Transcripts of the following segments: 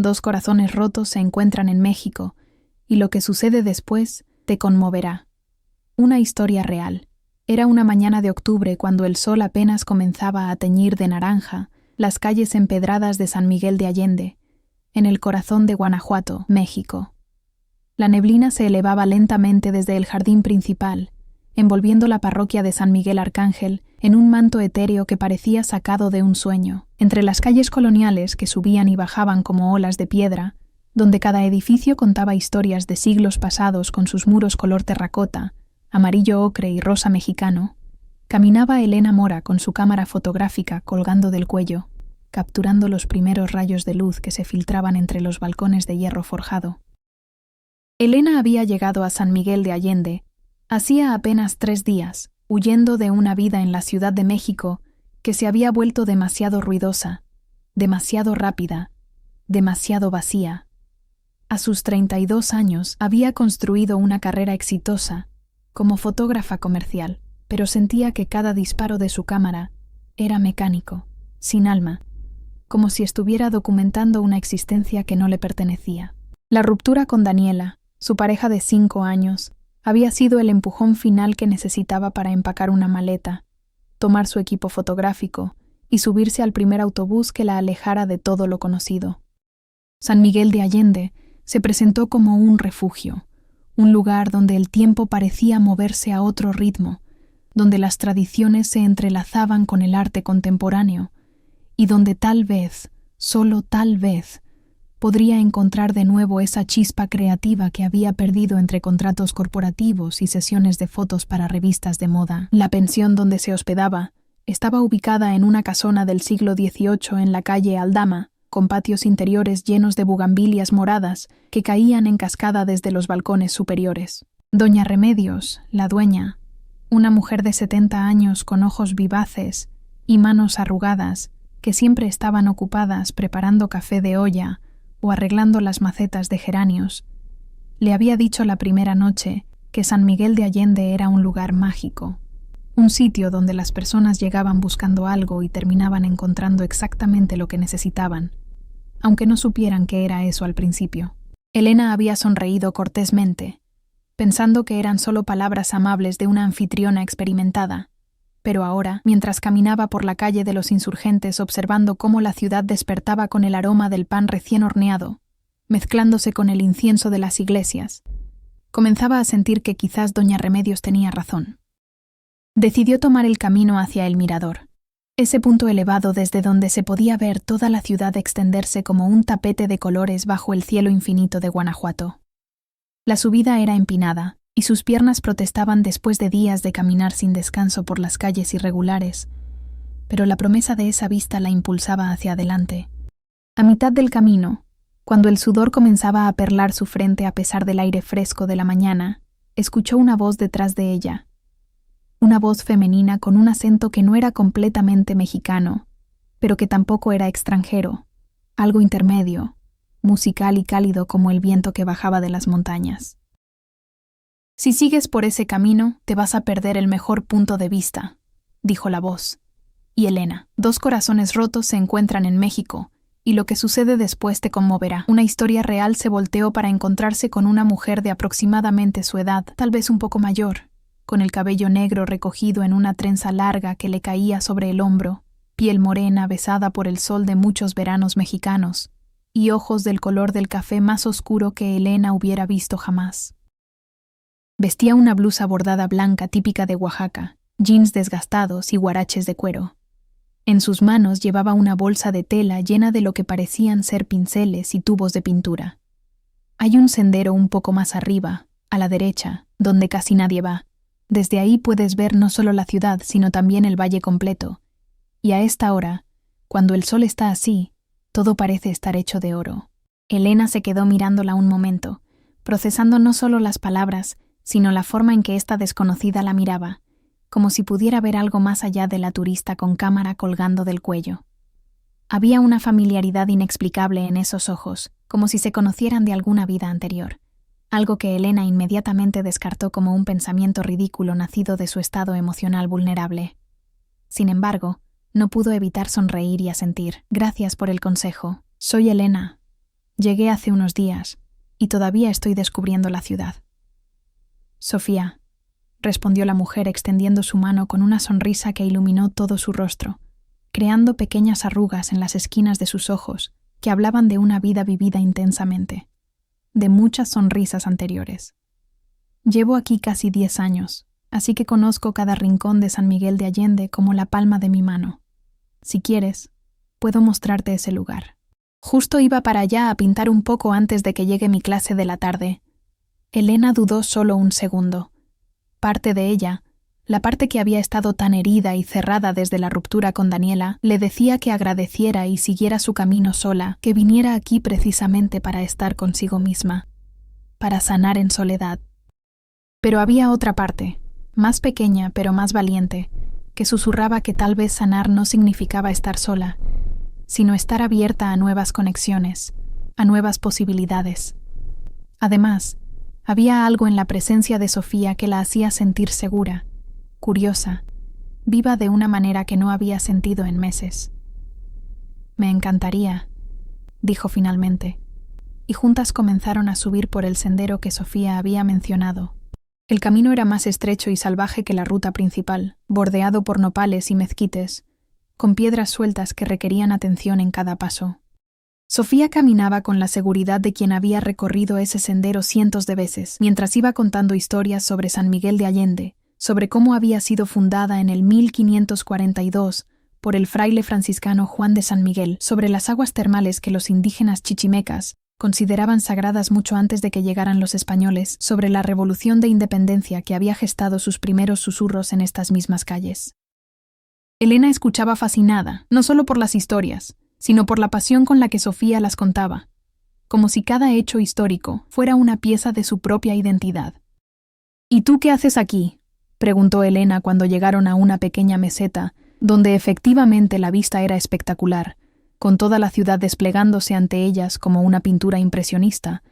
Dos corazones rotos se encuentran en México, y lo que sucede después te conmoverá. Una historia real. Era una mañana de octubre cuando el sol apenas comenzaba a teñir de naranja las calles empedradas de San Miguel de Allende, en el corazón de Guanajuato, México. La neblina se elevaba lentamente desde el jardín principal, envolviendo la parroquia de San Miguel Arcángel en un manto etéreo que parecía sacado de un sueño. Entre las calles coloniales que subían y bajaban como olas de piedra, donde cada edificio contaba historias de siglos pasados con sus muros color terracota, amarillo ocre y rosa mexicano, caminaba Elena Mora con su cámara fotográfica colgando del cuello, capturando los primeros rayos de luz que se filtraban entre los balcones de hierro forjado. Elena había llegado a San Miguel de Allende hacía apenas 3 días, huyendo de una vida en la Ciudad de México que se había vuelto demasiado ruidosa, demasiado rápida, demasiado vacía. A sus 32 años había construido una carrera exitosa como fotógrafa comercial, pero sentía que cada disparo de su cámara era mecánico, sin alma, como si estuviera documentando una existencia que no le pertenecía. La ruptura con Daniela, su pareja de 5 años, había sido el empujón final que necesitaba para empacar una maleta, tomar su equipo fotográfico y subirse al primer autobús que la alejara de todo lo conocido. San Miguel de Allende se presentó como un refugio, un lugar donde el tiempo parecía moverse a otro ritmo, donde las tradiciones se entrelazaban con el arte contemporáneo y donde tal vez, solo tal vez, podría encontrar de nuevo esa chispa creativa que había perdido entre contratos corporativos y sesiones de fotos para revistas de moda. La pensión donde se hospedaba estaba ubicada en una casona del siglo XVIII en la calle Aldama, con patios interiores llenos de bugambilias moradas que caían en cascada desde los balcones superiores. Doña Remedios, la dueña, una mujer de 70 años con ojos vivaces y manos arrugadas que siempre estaban ocupadas preparando café de olla o arreglando las macetas de geranios, le había dicho la primera noche que San Miguel de Allende era un lugar mágico, un sitio donde las personas llegaban buscando algo y terminaban encontrando exactamente lo que necesitaban, aunque no supieran qué era eso al principio. Elena había sonreído cortésmente, pensando que eran solo palabras amables de una anfitriona experimentada, pero ahora, mientras caminaba por la calle de los Insurgentes observando cómo la ciudad despertaba con el aroma del pan recién horneado, mezclándose con el incienso de las iglesias, comenzaba a sentir que quizás doña Remedios tenía razón. Decidió tomar el camino hacia el mirador, ese punto elevado desde donde se podía ver toda la ciudad extenderse como un tapete de colores bajo el cielo infinito de Guanajuato. La subida era empinada, y sus piernas protestaban después de días de caminar sin descanso por las calles irregulares, pero la promesa de esa vista la impulsaba hacia adelante. A mitad del camino, cuando el sudor comenzaba a perlar su frente a pesar del aire fresco de la mañana, escuchó una voz detrás de ella, una voz femenina con un acento que no era completamente mexicano, pero que tampoco era extranjero, algo intermedio, musical y cálido como el viento que bajaba de las montañas. «Si sigues por ese camino, te vas a perder el mejor punto de vista», dijo la voz. Y Elena, dos corazones rotos se encuentran en México, y lo que sucede después te conmoverá. Una historia real se volteó para encontrarse con una mujer de aproximadamente su edad, tal vez un poco mayor, con el cabello negro recogido en una trenza larga que le caía sobre el hombro, piel morena besada por el sol de muchos veranos mexicanos, y ojos del color del café más oscuro que Elena hubiera visto jamás. Vestía una blusa bordada blanca típica de Oaxaca, jeans desgastados y huaraches de cuero. En sus manos llevaba una bolsa de tela llena de lo que parecían ser pinceles y tubos de pintura. Hay un sendero un poco más arriba, a la derecha, donde casi nadie va. Desde ahí puedes ver no solo la ciudad, sino también el valle completo. Y a esta hora, cuando el sol está así, todo parece estar hecho de oro. Elena se quedó mirándola un momento, procesando no solo las palabras, sino la forma en que esta desconocida la miraba, como si pudiera ver algo más allá de la turista con cámara colgando del cuello. Había una familiaridad inexplicable en esos ojos, como si se conocieran de alguna vida anterior, algo que Elena inmediatamente descartó como un pensamiento ridículo nacido de su estado emocional vulnerable. Sin embargo, no pudo evitar sonreír y asentir. «Gracias por el consejo. Soy Elena. Llegué hace unos días y todavía estoy descubriendo la ciudad. Sofía, respondió la mujer extendiendo su mano con una sonrisa que iluminó todo su rostro, creando pequeñas arrugas en las esquinas de sus ojos que hablaban de una vida vivida intensamente, de muchas sonrisas anteriores. Llevo aquí casi 10 años, así que conozco cada rincón de San Miguel de Allende como la palma de mi mano. Si quieres, puedo mostrarte ese lugar. Justo iba para allá a pintar un poco antes de que llegue mi clase de la tarde. Elena dudó solo un segundo. Parte de ella, la parte que había estado tan herida y cerrada desde la ruptura con Daniela, le decía que agradeciera y siguiera su camino sola, que viniera aquí precisamente para estar consigo misma, para sanar en soledad. Pero había otra parte, más pequeña pero más valiente, que susurraba que tal vez sanar no significaba estar sola, sino estar abierta a nuevas conexiones, a nuevas posibilidades. Además, había algo en la presencia de Sofía que la hacía sentir segura, curiosa, viva de una manera que no había sentido en meses. «Me encantaría», dijo finalmente, y juntas comenzaron a subir por el sendero que Sofía había mencionado. El camino era más estrecho y salvaje que la ruta principal, bordeado por nopales y mezquites, con piedras sueltas que requerían atención en cada paso. Sofía caminaba con la seguridad de quien había recorrido ese sendero cientos de veces, mientras iba contando historias sobre San Miguel de Allende, sobre cómo había sido fundada en el 1542 por el fraile franciscano Juan de San Miguel, sobre las aguas termales que los indígenas chichimecas consideraban sagradas mucho antes de que llegaran los españoles, sobre la revolución de independencia que había gestado sus primeros susurros en estas mismas calles. Elena escuchaba fascinada, no solo por las historias, sino por la pasión con la que Sofía las contaba, como si cada hecho histórico fuera una pieza de su propia identidad. «¿Y tú qué haces aquí?», preguntó Elena cuando llegaron a una pequeña meseta, donde efectivamente la vista era espectacular, con toda la ciudad desplegándose ante ellas como una pintura impresionista,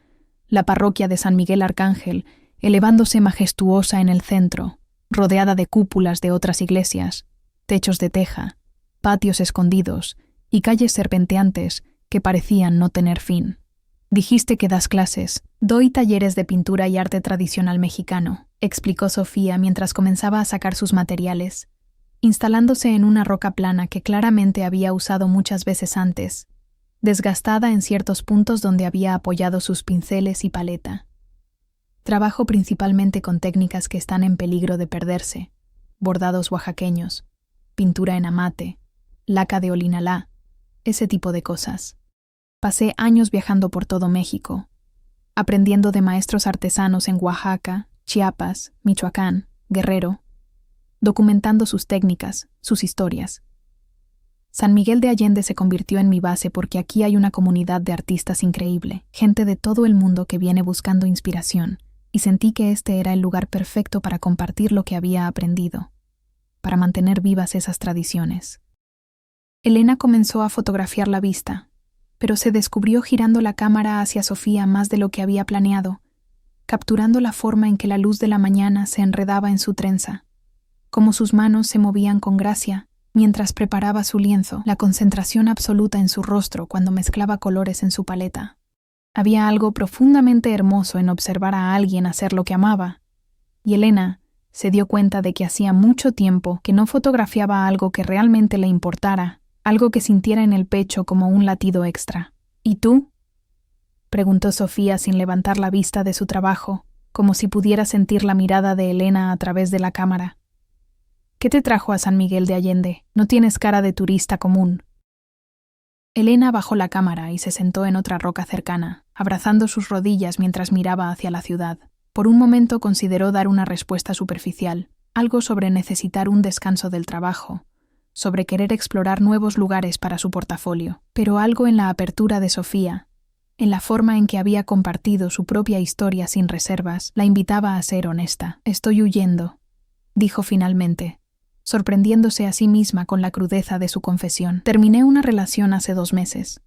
la parroquia de San Miguel Arcángel elevándose majestuosa en el centro, rodeada de cúpulas de otras iglesias, techos de teja, patios escondidos y calles serpenteantes que parecían no tener fin. «Dijiste que das clases». «Doy talleres de pintura y arte tradicional mexicano», explicó Sofía mientras comenzaba a sacar sus materiales, instalándose en una roca plana que claramente había usado muchas veces antes, desgastada en ciertos puntos donde había apoyado sus pinceles y paleta. «Trabajo principalmente con técnicas que están en peligro de perderse, bordados oaxaqueños, pintura en amate, laca de olinalá, ese tipo de cosas. Pasé años viajando por todo México, aprendiendo de maestros artesanos en Oaxaca, Chiapas, Michoacán, Guerrero, documentando sus técnicas, sus historias. San Miguel de Allende se convirtió en mi base porque aquí hay una comunidad de artistas increíble, gente de todo el mundo que viene buscando inspiración, y sentí que este era el lugar perfecto para compartir lo que había aprendido, para mantener vivas esas tradiciones». Elena comenzó a fotografiar la vista, pero se descubrió girando la cámara hacia Sofía más de lo que había planeado, capturando la forma en que la luz de la mañana se enredaba en su trenza, cómo sus manos se movían con gracia mientras preparaba su lienzo, la concentración absoluta en su rostro cuando mezclaba colores en su paleta. Había algo profundamente hermoso en observar a alguien hacer lo que amaba, y Elena se dio cuenta de que hacía mucho tiempo que no fotografiaba algo que realmente le importara, algo que sintiera en el pecho como un latido extra. «¿Y tú?», preguntó Sofía sin levantar la vista de su trabajo, como si pudiera sentir la mirada de Elena a través de la cámara. «¿Qué te trajo a San Miguel de Allende? No tienes cara de turista común». Elena bajó la cámara y se sentó en otra roca cercana, abrazando sus rodillas mientras miraba hacia la ciudad. Por un momento consideró dar una respuesta superficial, algo sobre necesitar un descanso del trabajo, sobre querer explorar nuevos lugares para su portafolio, pero algo en la apertura de Sofía, en la forma en que había compartido su propia historia sin reservas, la invitaba a ser honesta. «Estoy huyendo», dijo finalmente, sorprendiéndose a sí misma con la crudeza de su confesión. «Terminé una relación hace 2 meses.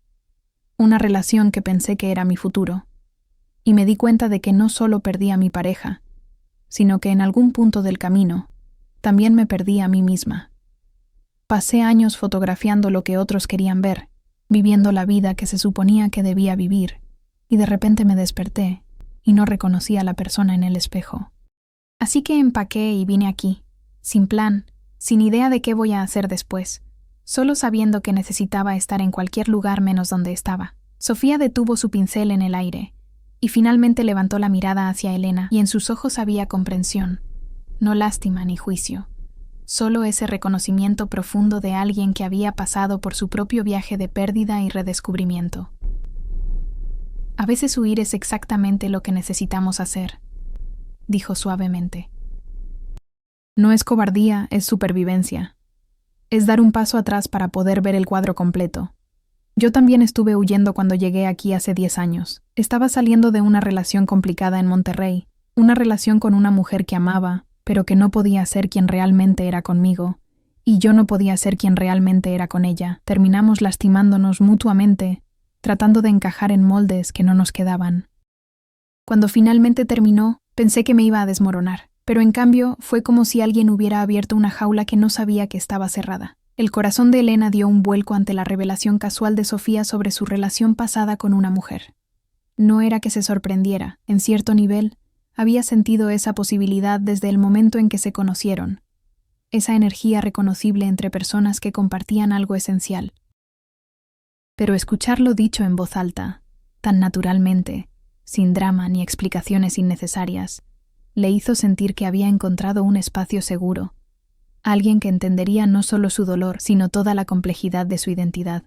Una relación que pensé que era mi futuro. Y me di cuenta de que no solo perdí a mi pareja, sino que en algún punto del camino también me perdí a mí misma. Pasé años fotografiando lo que otros querían ver, viviendo la vida que se suponía que debía vivir, y de repente me desperté y no reconocí a la persona en el espejo. Así que empaqué y vine aquí, sin plan, sin idea de qué voy a hacer después, solo sabiendo que necesitaba estar en cualquier lugar menos donde estaba. Sofía detuvo su pincel en el aire y finalmente levantó la mirada hacia Elena, y en sus ojos había comprensión, no lástima ni juicio, solo ese reconocimiento profundo de alguien que había pasado por su propio viaje de pérdida y redescubrimiento. A veces huir es exactamente lo que necesitamos hacer, dijo suavemente. No es cobardía, es supervivencia. Es dar un paso atrás para poder ver el cuadro completo. Yo también estuve huyendo cuando llegué aquí hace 10 años. Estaba saliendo de una relación complicada en Monterrey, una relación con una mujer que amaba, pero que no podía ser quien realmente era conmigo, y yo no podía ser quien realmente era con ella. Terminamos lastimándonos mutuamente, tratando de encajar en moldes que no nos quedaban. Cuando finalmente terminó, pensé que me iba a desmoronar, pero en cambio fue como si alguien hubiera abierto una jaula que no sabía que estaba cerrada. El corazón de Elena dio un vuelco ante la revelación casual de Sofía sobre su relación pasada con una mujer. No era que se sorprendiera, en cierto nivel, había sentido esa posibilidad desde el momento en que se conocieron, esa energía reconocible entre personas que compartían algo esencial. Pero escucharlo dicho en voz alta, tan naturalmente, sin drama ni explicaciones innecesarias, le hizo sentir que había encontrado un espacio seguro, alguien que entendería no solo su dolor, sino toda la complejidad de su identidad.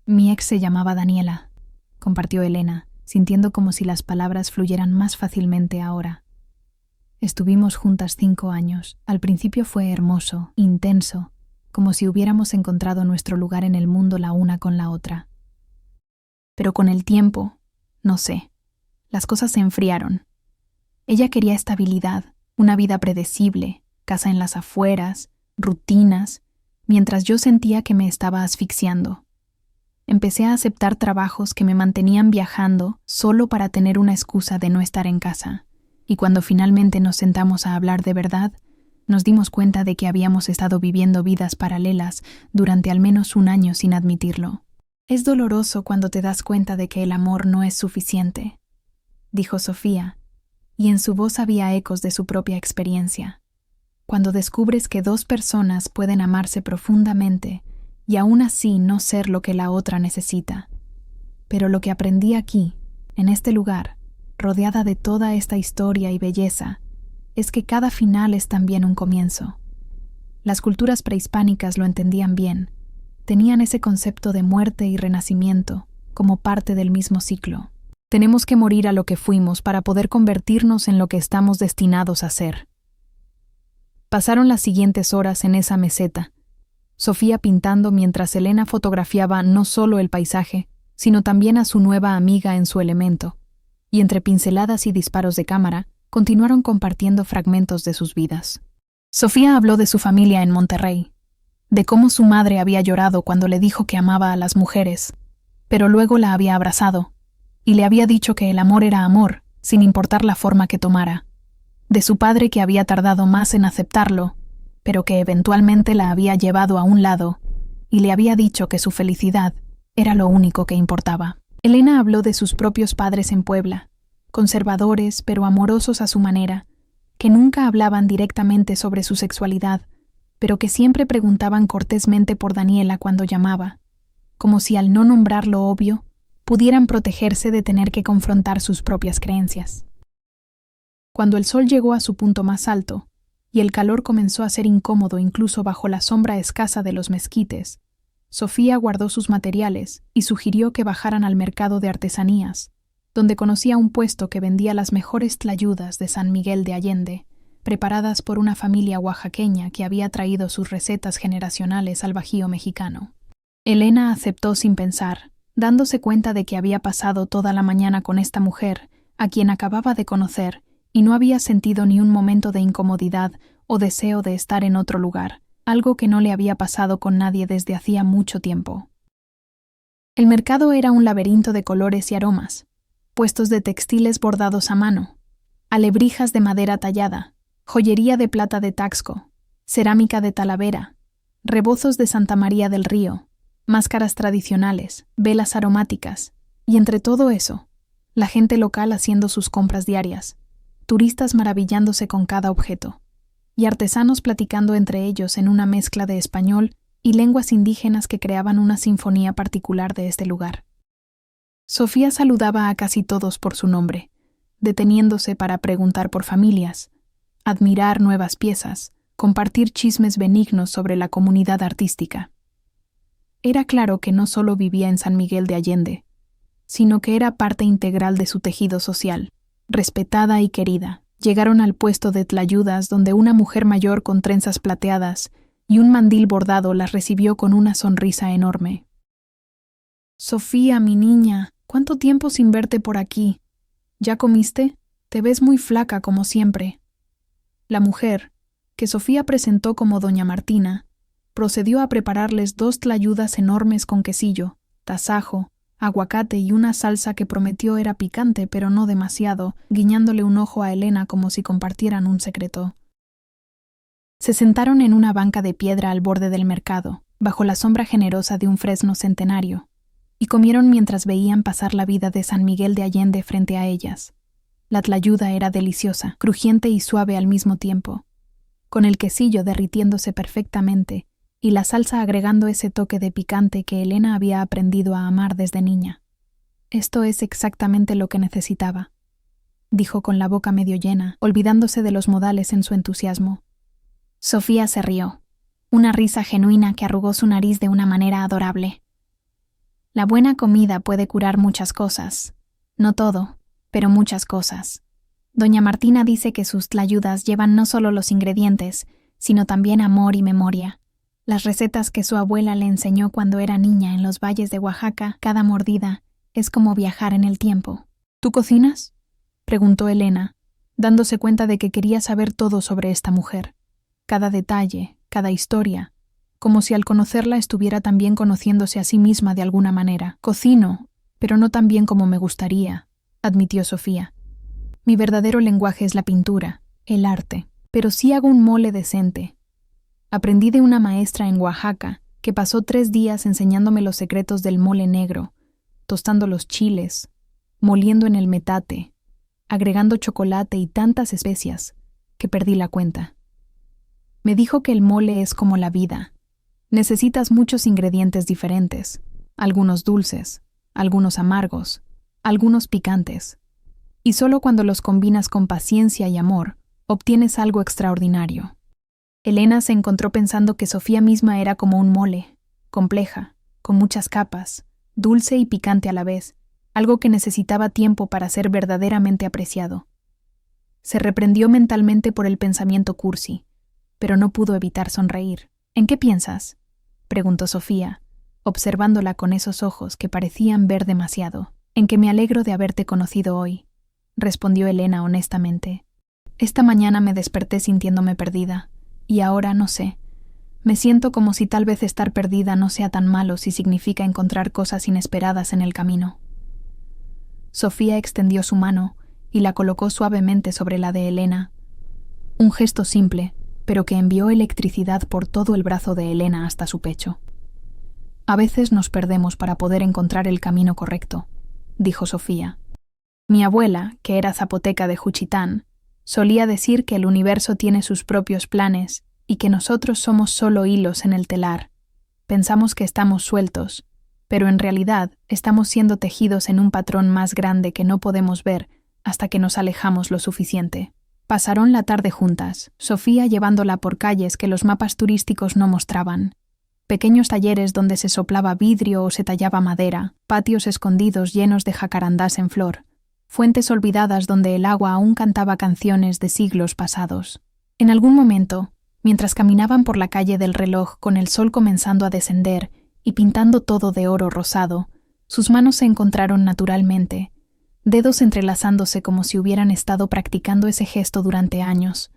Mi ex se llamaba Daniela, compartió Elena, sintiendo como si las palabras fluyeran más fácilmente ahora. Estuvimos juntas 5 años. Al principio fue hermoso, intenso, como si hubiéramos encontrado nuestro lugar en el mundo la una con la otra. Pero con el tiempo, no sé, las cosas se enfriaron. Ella quería estabilidad, una vida predecible, casa en las afueras, rutinas, mientras yo sentía que me estaba asfixiando. Empecé a aceptar trabajos que me mantenían viajando solo para tener una excusa de no estar en casa, y cuando finalmente nos sentamos a hablar de verdad, nos dimos cuenta de que habíamos estado viviendo vidas paralelas durante al menos 1 año sin admitirlo. Es doloroso cuando te das cuenta de que el amor no es suficiente, dijo Sofía, y en su voz había ecos de su propia experiencia. Cuando descubres que 2 personas pueden amarse profundamente y aún así no ser lo que la otra necesita. Pero lo que aprendí aquí, en este lugar, rodeada de toda esta historia y belleza, es que cada final es también un comienzo. Las culturas prehispánicas lo entendían bien, tenían ese concepto de muerte y renacimiento como parte del mismo ciclo. Tenemos que morir a lo que fuimos para poder convertirnos en lo que estamos destinados a ser. Pasaron las siguientes horas en esa meseta, Sofía pintando mientras Elena fotografiaba no solo el paisaje, sino también a su nueva amiga en su elemento, y entre pinceladas y disparos de cámara, continuaron compartiendo fragmentos de sus vidas. Sofía habló de su familia en Monterrey, de cómo su madre había llorado cuando le dijo que amaba a las mujeres, pero luego la había abrazado, y le había dicho que el amor era amor, sin importar la forma que tomara. De su padre que había tardado más en aceptarlo, pero que eventualmente la había llevado a un lado, y le había dicho que su felicidad era lo único que importaba. Elena habló de sus propios padres en Puebla, conservadores pero amorosos a su manera, que nunca hablaban directamente sobre su sexualidad, pero que siempre preguntaban cortésmente por Daniela cuando llamaba, como si al no nombrar lo obvio, pudieran protegerse de tener que confrontar sus propias creencias. Cuando el sol llegó a su punto más alto, y el calor comenzó a ser incómodo incluso bajo la sombra escasa de los mezquites, Sofía guardó sus materiales y sugirió que bajaran al mercado de artesanías, donde conocía un puesto que vendía las mejores tlayudas de San Miguel de Allende, preparadas por una familia oaxaqueña que había traído sus recetas generacionales al Bajío mexicano. Elena aceptó sin pensar, dándose cuenta de que había pasado toda la mañana con esta mujer, a quien acababa de conocer, y no había sentido ni un momento de incomodidad o deseo de estar en otro lugar, algo que no le había pasado con nadie desde hacía mucho tiempo. El mercado era un laberinto de colores y aromas, puestos de textiles bordados a mano, alebrijas de madera tallada, joyería de plata de Taxco, cerámica de Talavera, rebozos de Santa María del Río, máscaras tradicionales, velas aromáticas, y entre todo eso, la gente local haciendo sus compras diarias, turistas maravillándose con cada objeto, y artesanos platicando entre ellos en una mezcla de español y lenguas indígenas que creaban una sinfonía particular de este lugar. Sofía saludaba a casi todos por su nombre, deteniéndose para preguntar por familias, admirar nuevas piezas, compartir chismes benignos sobre la comunidad artística. Era claro que no solo vivía en San Miguel de Allende, sino que era parte integral de su tejido social, respetada y querida. Llegaron al puesto de tlayudas donde una mujer mayor con trenzas plateadas y un mandil bordado las recibió con una sonrisa enorme. «Sofía, mi niña, ¿cuánto tiempo sin verte por aquí? ¿Ya comiste? Te ves muy flaca como siempre». La mujer, que Sofía presentó como doña Martina, procedió a prepararles 2 tlayudas enormes con quesillo, tasajo, aguacate y una salsa que prometió era picante pero no demasiado, guiñándole un ojo a Elena como si compartieran un secreto. Se sentaron en una banca de piedra al borde del mercado, bajo la sombra generosa de un fresno centenario, y comieron mientras veían pasar la vida de San Miguel de Allende frente a ellas. La tlayuda era deliciosa, crujiente y suave al mismo tiempo, con el quesillo derritiéndose perfectamente y la salsa agregando ese toque de picante que Elena había aprendido a amar desde niña. «Esto es exactamente lo que necesitaba», dijo con la boca medio llena, olvidándose de los modales en su entusiasmo. Sofía se rió, una risa genuina que arrugó su nariz de una manera adorable. La buena comida puede curar muchas cosas, no todo, pero muchas cosas. Doña Martina dice que sus tlayudas llevan no solo los ingredientes, sino también amor y memoria. Las recetas que su abuela le enseñó cuando era niña en los valles de Oaxaca, cada mordida es como viajar en el tiempo. «¿Tú cocinas?», preguntó Elena, dándose cuenta de que quería saber todo sobre esta mujer. Cada detalle, cada historia, como si al conocerla estuviera también conociéndose a sí misma de alguna manera. «Cocino, pero no tan bien como me gustaría», admitió Sofía. «Mi verdadero lenguaje es la pintura, el arte, pero sí hago un mole decente. Aprendí de una maestra en Oaxaca que pasó 3 días enseñándome los secretos del mole negro, tostando los chiles, moliendo en el metate, agregando chocolate y tantas especias que perdí la cuenta. Me dijo que el mole es como la vida. Necesitas muchos ingredientes diferentes, algunos dulces, algunos amargos, algunos picantes, y solo cuando los combinas con paciencia y amor, obtienes algo extraordinario». Elena se encontró pensando que Sofía misma era como un mole, compleja, con muchas capas, dulce y picante a la vez, algo que necesitaba tiempo para ser verdaderamente apreciado. Se reprendió mentalmente por el pensamiento cursi, pero no pudo evitar sonreír. «¿En qué piensas?», preguntó Sofía, observándola con esos ojos que parecían ver demasiado. «En que me alegro de haberte conocido hoy», respondió Elena honestamente. «Esta mañana me desperté sintiéndome perdida. Y ahora no sé. Me siento como si tal vez estar perdida no sea tan malo si significa encontrar cosas inesperadas en el camino». Sofía extendió su mano y la colocó suavemente sobre la de Elena. Un gesto simple, pero que envió electricidad por todo el brazo de Elena hasta su pecho. «A veces nos perdemos para poder encontrar el camino correcto», dijo Sofía. «Mi abuela, que era zapoteca de Juchitán, solía decir que el universo tiene sus propios planes y que nosotros somos solo hilos en el telar. Pensamos que estamos sueltos, pero en realidad estamos siendo tejidos en un patrón más grande que no podemos ver hasta que nos alejamos lo suficiente». Pasaron la tarde juntas, Sofía llevándola por calles que los mapas turísticos no mostraban. Pequeños talleres donde se soplaba vidrio o se tallaba madera, patios escondidos llenos de jacarandás en flor, fuentes olvidadas donde el agua aún cantaba canciones de siglos pasados. En algún momento, mientras caminaban por la calle del reloj con el sol comenzando a descender y pintando todo de oro rosado, sus manos se encontraron naturalmente, dedos entrelazándose como si hubieran estado practicando ese gesto durante años.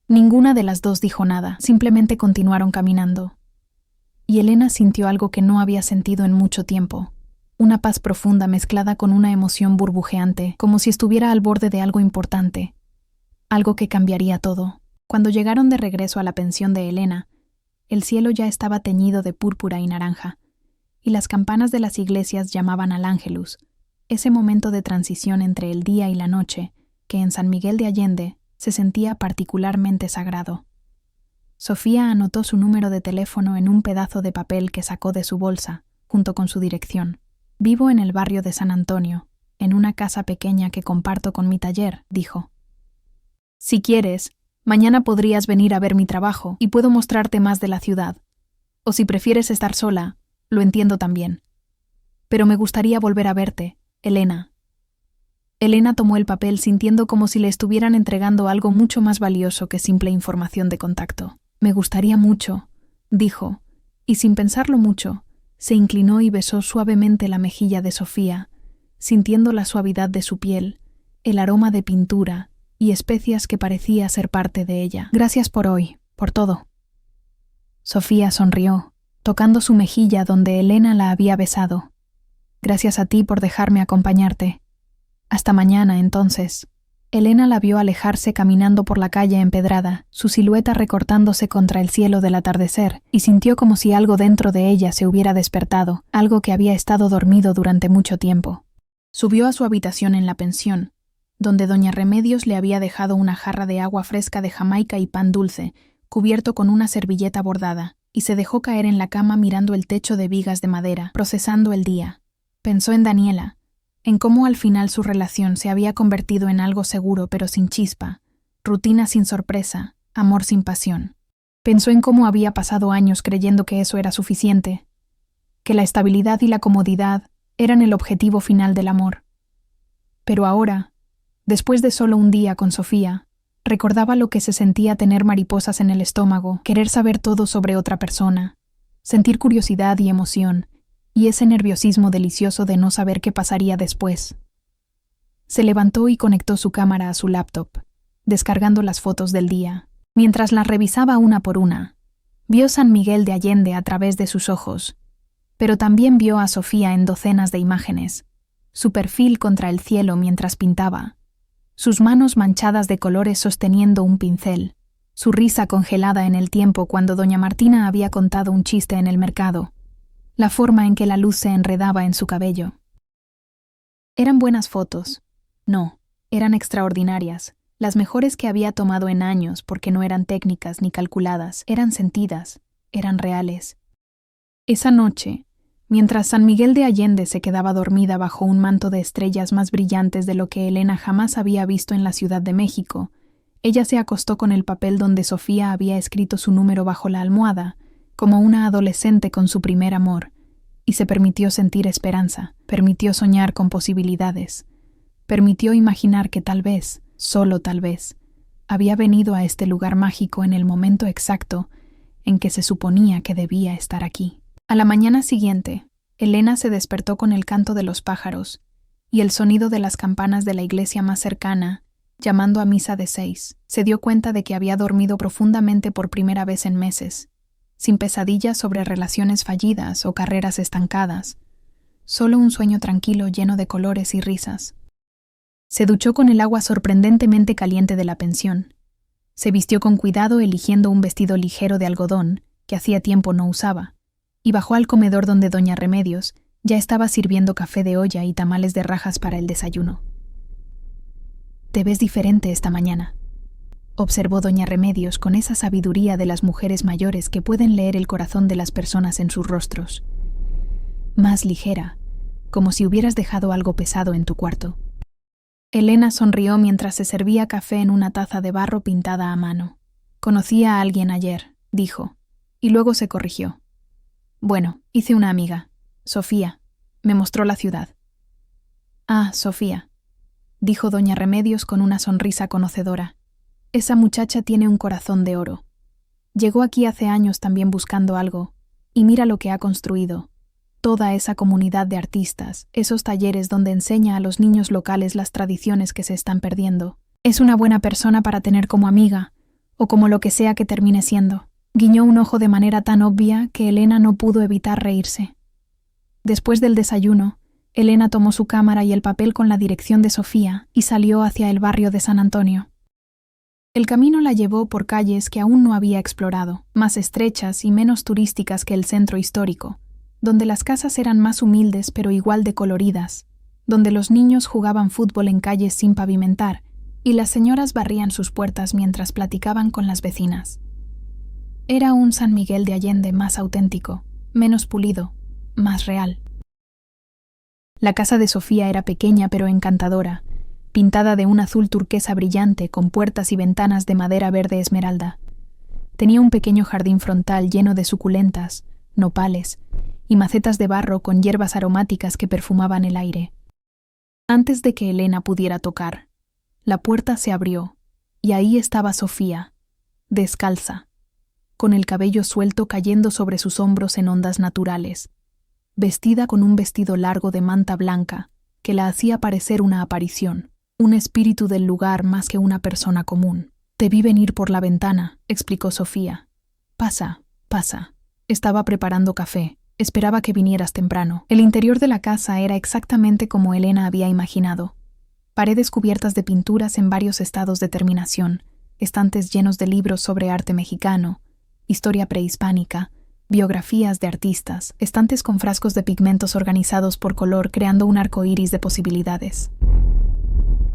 Ninguna de las dos dijo nada, simplemente continuaron caminando. Y Elena sintió algo que no había sentido en mucho tiempo. Una paz profunda mezclada con una emoción burbujeante, como si estuviera al borde de algo importante, algo que cambiaría todo. Cuando llegaron de regreso a la pensión de Elena, el cielo ya estaba teñido de púrpura y naranja, y las campanas de las iglesias llamaban al Ángelus, ese momento de transición entre el día y la noche, que en San Miguel de Allende se sentía particularmente sagrado. Sofía anotó su número de teléfono en un pedazo de papel que sacó de su bolsa, junto con su dirección. «Vivo en el barrio de San Antonio, en una casa pequeña que comparto con mi taller», dijo. «Si quieres, mañana podrías venir a ver mi trabajo y puedo mostrarte más de la ciudad. O si prefieres estar sola, lo entiendo también. Pero me gustaría volver a verte, Elena». Elena tomó el papel sintiendo como si le estuvieran entregando algo mucho más valioso que simple información de contacto. «Me gustaría mucho», dijo, y sin pensarlo mucho, se inclinó y besó suavemente la mejilla de Sofía, sintiendo la suavidad de su piel, el aroma de pintura y especias que parecía ser parte de ella. «Gracias por hoy, por todo». Sofía sonrió, tocando su mejilla donde Elena la había besado. «Gracias a ti por dejarme acompañarte. Hasta mañana, entonces». Elena la vio alejarse caminando por la calle empedrada, su silueta recortándose contra el cielo del atardecer, y sintió como si algo dentro de ella se hubiera despertado, algo que había estado dormido durante mucho tiempo. Subió a su habitación en la pensión, donde doña Remedios le había dejado una jarra de agua fresca de Jamaica y pan dulce, cubierto con una servilleta bordada, y se dejó caer en la cama mirando el techo de vigas de madera, procesando el día. Pensó en Daniela, en cómo al final su relación se había convertido en algo seguro pero sin chispa, rutina sin sorpresa, amor sin pasión. Pensó en cómo había pasado años creyendo que eso era suficiente, que la estabilidad y la comodidad eran el objetivo final del amor. Pero ahora, después de solo un día con Sofía, recordaba lo que se sentía tener mariposas en el estómago, querer saber todo sobre otra persona, sentir curiosidad y emoción, y ese nerviosismo delicioso de no saber qué pasaría después. Se levantó y conectó su cámara a su laptop, descargando las fotos del día. Mientras las revisaba una por una, vio San Miguel de Allende a través de sus ojos, pero también vio a Sofía en docenas de imágenes, su perfil contra el cielo mientras pintaba, sus manos manchadas de colores sosteniendo un pincel, su risa congelada en el tiempo cuando doña Martina había contado un chiste en el mercado, la forma en que la luz se enredaba en su cabello. Eran buenas fotos. No, eran extraordinarias, las mejores que había tomado en años porque no eran técnicas ni calculadas, eran sentidas, eran reales. Esa noche, mientras San Miguel de Allende se quedaba dormida bajo un manto de estrellas más brillantes de lo que Elena jamás había visto en la Ciudad de México, ella se acostó con el papel donde Sofía había escrito su número bajo la almohada, como una adolescente con su primer amor, y se permitió sentir esperanza, permitió soñar con posibilidades, permitió imaginar que tal vez, solo tal vez, había venido a este lugar mágico en el momento exacto en que se suponía que debía estar aquí. A la mañana siguiente, Elena se despertó con el canto de los pájaros y el sonido de las campanas de la iglesia más cercana, llamando a misa de 6. Se dio cuenta de que había dormido profundamente por primera vez en meses, sin pesadillas sobre relaciones fallidas o carreras estancadas, solo un sueño tranquilo lleno de colores y risas. Se duchó con el agua sorprendentemente caliente de la pensión. Se vistió con cuidado eligiendo un vestido ligero de algodón, que hacía tiempo no usaba, y bajó al comedor donde doña Remedios ya estaba sirviendo café de olla y tamales de rajas para el desayuno. «Te ves diferente esta mañana», observó doña Remedios con esa sabiduría de las mujeres mayores que pueden leer el corazón de las personas en sus rostros. «Más ligera, como si hubieras dejado algo pesado en tu cuarto». Elena sonrió mientras se servía café en una taza de barro pintada a mano. «Conocí a alguien ayer», dijo, y luego se corrigió. «Bueno, hice una amiga, Sofía. Me mostró la ciudad». «Ah, Sofía», dijo doña Remedios con una sonrisa conocedora. «Esa muchacha tiene un corazón de oro. Llegó aquí hace años también buscando algo, y mira lo que ha construido. Toda esa comunidad de artistas, esos talleres donde enseña a los niños locales las tradiciones que se están perdiendo. Es una buena persona para tener como amiga, o como lo que sea que termine siendo». Guiñó un ojo de manera tan obvia que Elena no pudo evitar reírse. Después del desayuno, Elena tomó su cámara y el papel con la dirección de Sofía y salió hacia el barrio de San Antonio. El camino la llevó por calles que aún no había explorado, más estrechas y menos turísticas que el centro histórico, donde las casas eran más humildes pero igual de coloridas, donde los niños jugaban fútbol en calles sin pavimentar y las señoras barrían sus puertas mientras platicaban con las vecinas. Era un San Miguel de Allende más auténtico, menos pulido, más real. La casa de Sofía era pequeña pero encantadora, pintada de un azul turquesa brillante con puertas y ventanas de madera verde esmeralda. Tenía un pequeño jardín frontal lleno de suculentas, nopales y macetas de barro con hierbas aromáticas que perfumaban el aire. Antes de que Elena pudiera tocar, la puerta se abrió y ahí estaba Sofía, descalza, con el cabello suelto cayendo sobre sus hombros en ondas naturales, vestida con un vestido largo de manta blanca que la hacía parecer una aparición, un espíritu del lugar más que una persona común. «Te vi venir por la ventana», explicó Sofía. «Pasa, pasa. Estaba preparando café. Esperaba que vinieras temprano». El interior de la casa era exactamente como Elena había imaginado. Paredes cubiertas de pinturas en varios estados de terminación, estantes llenos de libros sobre arte mexicano, historia prehispánica, biografías de artistas, estantes con frascos de pigmentos organizados por color creando un arco iris de posibilidades.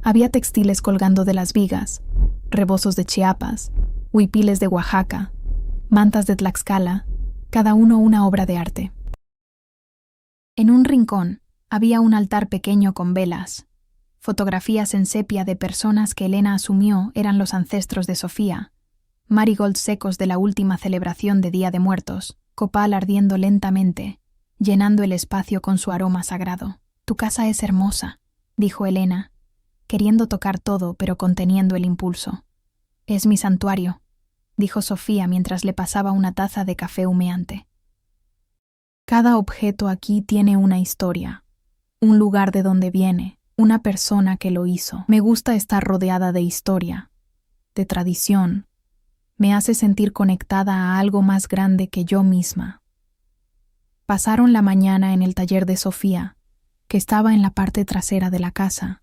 Había textiles colgando de las vigas, rebozos de Chiapas, huipiles de Oaxaca, mantas de Tlaxcala, cada uno una obra de arte. En un rincón había un altar pequeño con velas, fotografías en sepia de personas que Elena asumió eran los ancestros de Sofía, marigolds secos de la última celebración de Día de Muertos, copal ardiendo lentamente, llenando el espacio con su aroma sagrado. «Tu casa es hermosa», dijo Elena, queriendo tocar todo pero conteniendo el impulso. «Es mi santuario», dijo Sofía mientras le pasaba una taza de café humeante. «Cada objeto aquí tiene una historia, un lugar de donde viene, una persona que lo hizo. Me gusta estar rodeada de historia, de tradición. Me hace sentir conectada a algo más grande que yo misma». Pasaron la mañana en el taller de Sofía, que estaba en la parte trasera de la casa,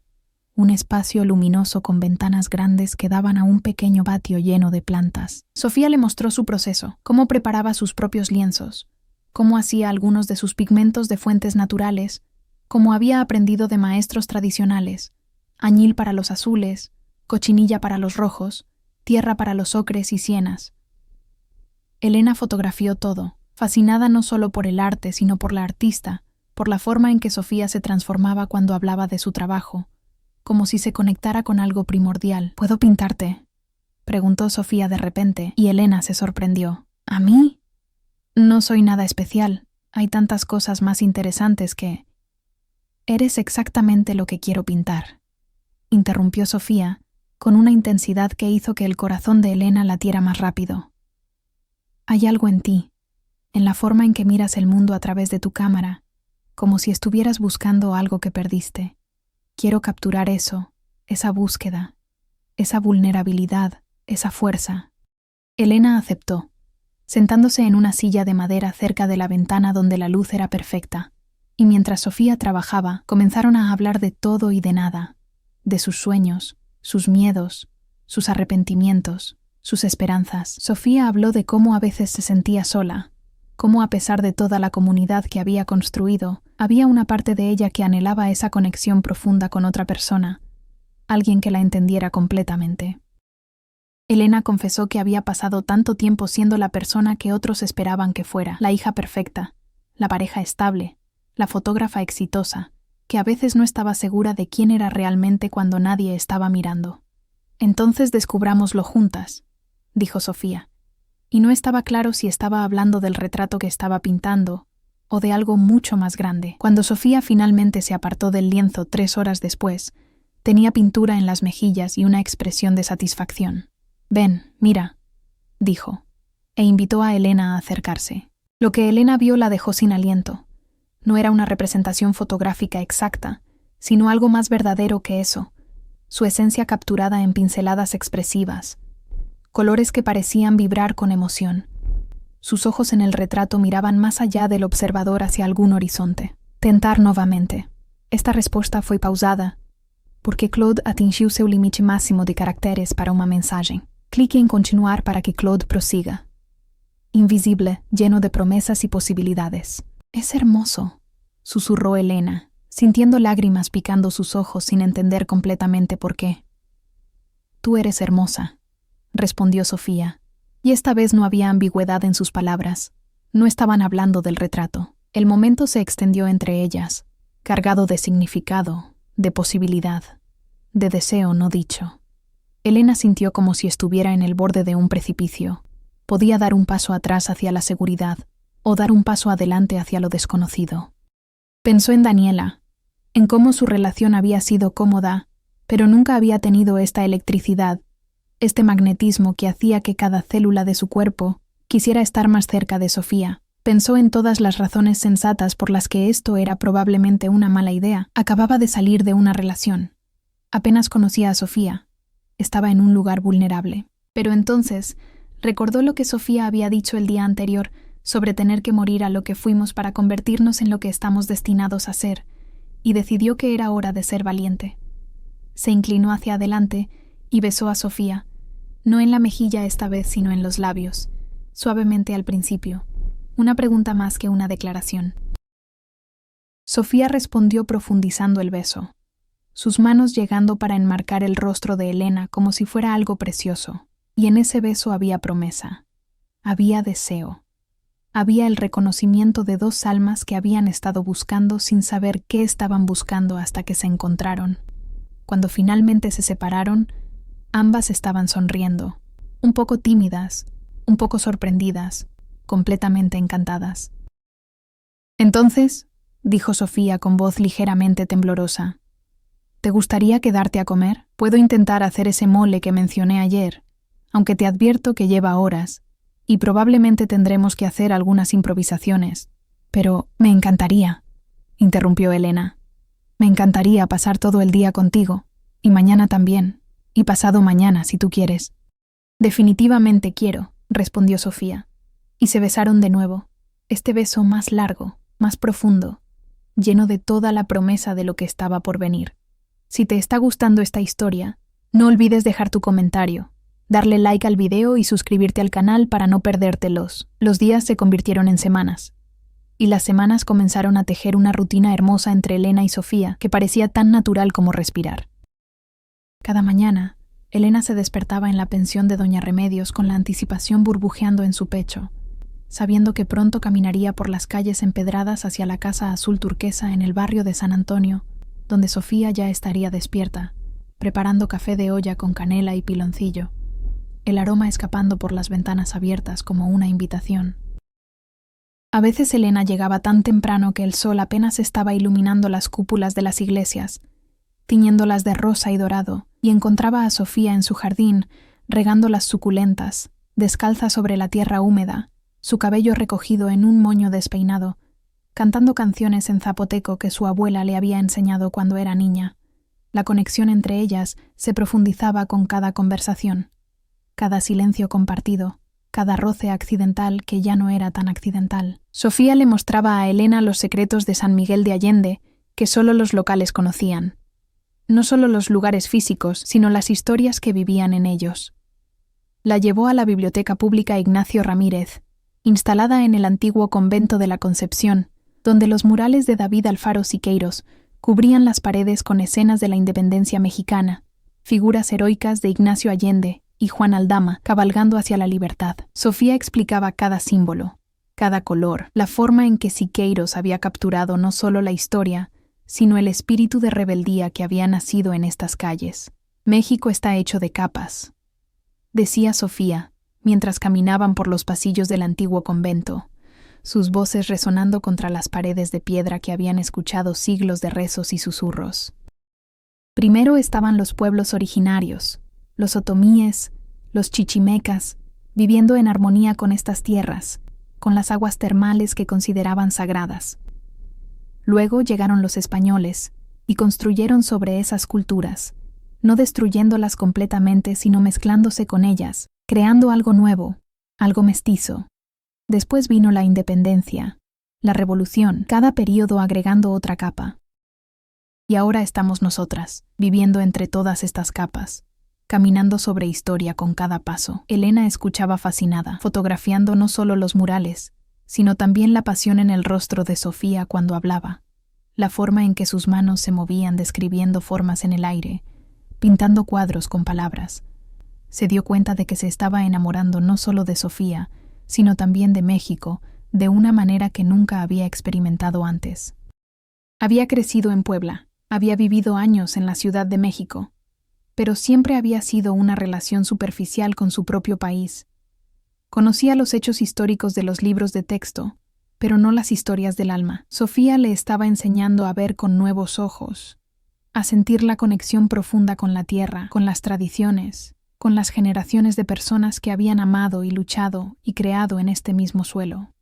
un espacio luminoso con ventanas grandes que daban a un pequeño patio lleno de plantas. Sofía le mostró su proceso, cómo preparaba sus propios lienzos, cómo hacía algunos de sus pigmentos de fuentes naturales, cómo había aprendido de maestros tradicionales, añil para los azules, cochinilla para los rojos, tierra para los ocres y sienas. Elena fotografió todo, fascinada no solo por el arte, sino por la artista, por la forma en que Sofía se transformaba cuando hablaba de su trabajo, como si se conectara con algo primordial. «¿Puedo pintarte?», preguntó Sofía de repente, y Elena se sorprendió. «¿A mí? No soy nada especial. Hay tantas cosas más interesantes que...» «Eres exactamente lo que quiero pintar», interrumpió Sofía, con una intensidad que hizo que el corazón de Elena latiera más rápido. «Hay algo en ti, en la forma en que miras el mundo a través de tu cámara, como si estuvieras buscando algo que perdiste. Quiero capturar eso, esa búsqueda, esa vulnerabilidad, esa fuerza». Elena aceptó, sentándose en una silla de madera cerca de la ventana donde la luz era perfecta, y mientras Sofía trabajaba, comenzaron a hablar de todo y de nada, de sus sueños, sus miedos, sus arrepentimientos, sus esperanzas. Sofía habló de cómo a veces se sentía sola, cómo a pesar de toda la comunidad que había construido, había una parte de ella que anhelaba esa conexión profunda con otra persona, alguien que la entendiera completamente. Elena confesó que había pasado tanto tiempo siendo la persona que otros esperaban que fuera, la hija perfecta, la pareja estable, la fotógrafa exitosa, que a veces no estaba segura de quién era realmente cuando nadie estaba mirando. «Entonces descubrámoslo juntas», dijo Sofía, y no estaba claro si estaba hablando del retrato que estaba pintando o de algo mucho más grande. Cuando Sofía finalmente se apartó del lienzo 3 horas después, tenía pintura en las mejillas y una expresión de satisfacción. «Ven, mira», dijo, e invitó a Elena a acercarse. Lo que Elena vio la dejó sin aliento. No era una representación fotográfica exacta, sino algo más verdadero que eso, su esencia capturada en pinceladas expresivas, colores que parecían vibrar con emoción. Sus ojos en el retrato miraban más allá del observador hacia algún horizonte. Tentar novamente. Esta resposta foi pausada, porque Claude atingiu seu limite máximo de caracteres para uma mensagem. Clique en continuar para que Claude prosiga. Invisible, lleno de promesas y posibilidades. «Es hermoso», susurró Elena, sintiendo lágrimas picando sus ojos sin entender completamente por qué. «Tú eres hermosa», respondió Sofía, y esta vez no había ambigüedad en sus palabras. No estaban hablando del retrato. El momento se extendió entre ellas, cargado de significado, de posibilidad, de deseo no dicho. Elena sintió como si estuviera en el borde de un precipicio. Podía dar un paso atrás hacia la seguridad o dar un paso adelante hacia lo desconocido. Pensó en Daniela, en cómo su relación había sido cómoda, pero nunca había tenido esta electricidad, este magnetismo que hacía que cada célula de su cuerpo quisiera estar más cerca de Sofía. Pensó en todas las razones sensatas por las que esto era probablemente una mala idea. Acababa de salir de una relación. Apenas conocía a Sofía. Estaba en un lugar vulnerable. Pero entonces recordó lo que Sofía había dicho el día anterior sobre tener que morir a lo que fuimos para convertirnos en lo que estamos destinados a ser, y decidió que era hora de ser valiente. Se inclinó hacia adelante y besó a Sofía, no en la mejilla esta vez, sino en los labios, suavemente al principio. Una pregunta más que una declaración. Sofía respondió profundizando el beso, sus manos llegando para enmarcar el rostro de Elena como si fuera algo precioso, y en ese beso había promesa, había deseo, había el reconocimiento de dos almas que habían estado buscando sin saber qué estaban buscando hasta que se encontraron. Cuando finalmente se separaron, ambas estaban sonriendo, un poco tímidas, un poco sorprendidas, completamente encantadas. «Entonces», dijo Sofía con voz ligeramente temblorosa, «¿te gustaría quedarte a comer? Puedo intentar hacer ese mole que mencioné ayer, aunque te advierto que lleva horas, y probablemente tendremos que hacer algunas improvisaciones. Pero me encantaría», interrumpió Elena. «Me encantaría pasar todo el día contigo, y mañana también, y pasado mañana si tú quieres». «Definitivamente quiero», respondió Sofía. Y se besaron de nuevo, este beso más largo, más profundo, lleno de toda la promesa de lo que estaba por venir. Si te está gustando esta historia, no olvides dejar tu comentario, darle like al video y suscribirte al canal para no perdértelos. Los días se convirtieron en semanas, y las semanas comenzaron a tejer una rutina hermosa entre Elena y Sofía que parecía tan natural como respirar. Cada mañana, Elena se despertaba en la pensión de Doña Remedios con la anticipación burbujeando en su pecho, sabiendo que pronto caminaría por las calles empedradas hacia la casa azul turquesa en el barrio de San Antonio, donde Sofía ya estaría despierta, preparando café de olla con canela y piloncillo, el aroma escapando por las ventanas abiertas como una invitación. A veces Elena llegaba tan temprano que el sol apenas estaba iluminando las cúpulas de las iglesias, tiñéndolas de rosa y dorado, y encontraba a Sofía en su jardín, regando las suculentas, descalza sobre la tierra húmeda, su cabello recogido en un moño despeinado, cantando canciones en zapoteco que su abuela le había enseñado cuando era niña. La conexión entre ellas se profundizaba con cada conversación, cada silencio compartido, cada roce accidental que ya no era tan accidental. Sofía le mostraba a Elena los secretos de San Miguel de Allende que solo los locales conocían. No solo los lugares físicos, sino las historias que vivían en ellos. La llevó a la Biblioteca Pública Ignacio Ramírez, instalada en el antiguo convento de la Concepción, donde los murales de David Alfaro Siqueiros cubrían las paredes con escenas de la independencia mexicana, figuras heroicas de Ignacio Allende y Juan Aldama cabalgando hacia la libertad. Sofía explicaba cada símbolo, cada color, la forma en que Siqueiros había capturado no solo la historia, sino el espíritu de rebeldía que había nacido en estas calles. «México está hecho de capas», decía Sofía, mientras caminaban por los pasillos del antiguo convento, sus voces resonando contra las paredes de piedra que habían escuchado siglos de rezos y susurros. Primero estaban los pueblos originarios, los otomíes, los chichimecas, viviendo en armonía con estas tierras, con las aguas termales que consideraban sagradas. Luego llegaron los españoles y construyeron sobre esas culturas, no destruyéndolas completamente, sino mezclándose con ellas, creando algo nuevo, algo mestizo. Después vino la independencia, la revolución, cada período agregando otra capa. Y ahora estamos nosotras, viviendo entre todas estas capas, caminando sobre historia con cada paso. Elena escuchaba fascinada, fotografiando no solo los murales, sino también la pasión en el rostro de Sofía cuando hablaba. la forma en que sus manos se movían describiendo formas en el aire, pintando cuadros con palabras. Se dio cuenta de que se estaba enamorando no solo de Sofía, sino también de México, de una manera que nunca había experimentado antes. Había crecido en Puebla, había vivido años en la Ciudad de México, pero siempre había sido una relación superficial con su propio país. Conocía los hechos históricos de los libros de texto, pero no las historias del alma. Sofía le estaba enseñando a ver con nuevos ojos, a sentir la conexión profunda con la tierra, con las tradiciones, con las generaciones de personas que habían amado y luchado y creado en este mismo suelo.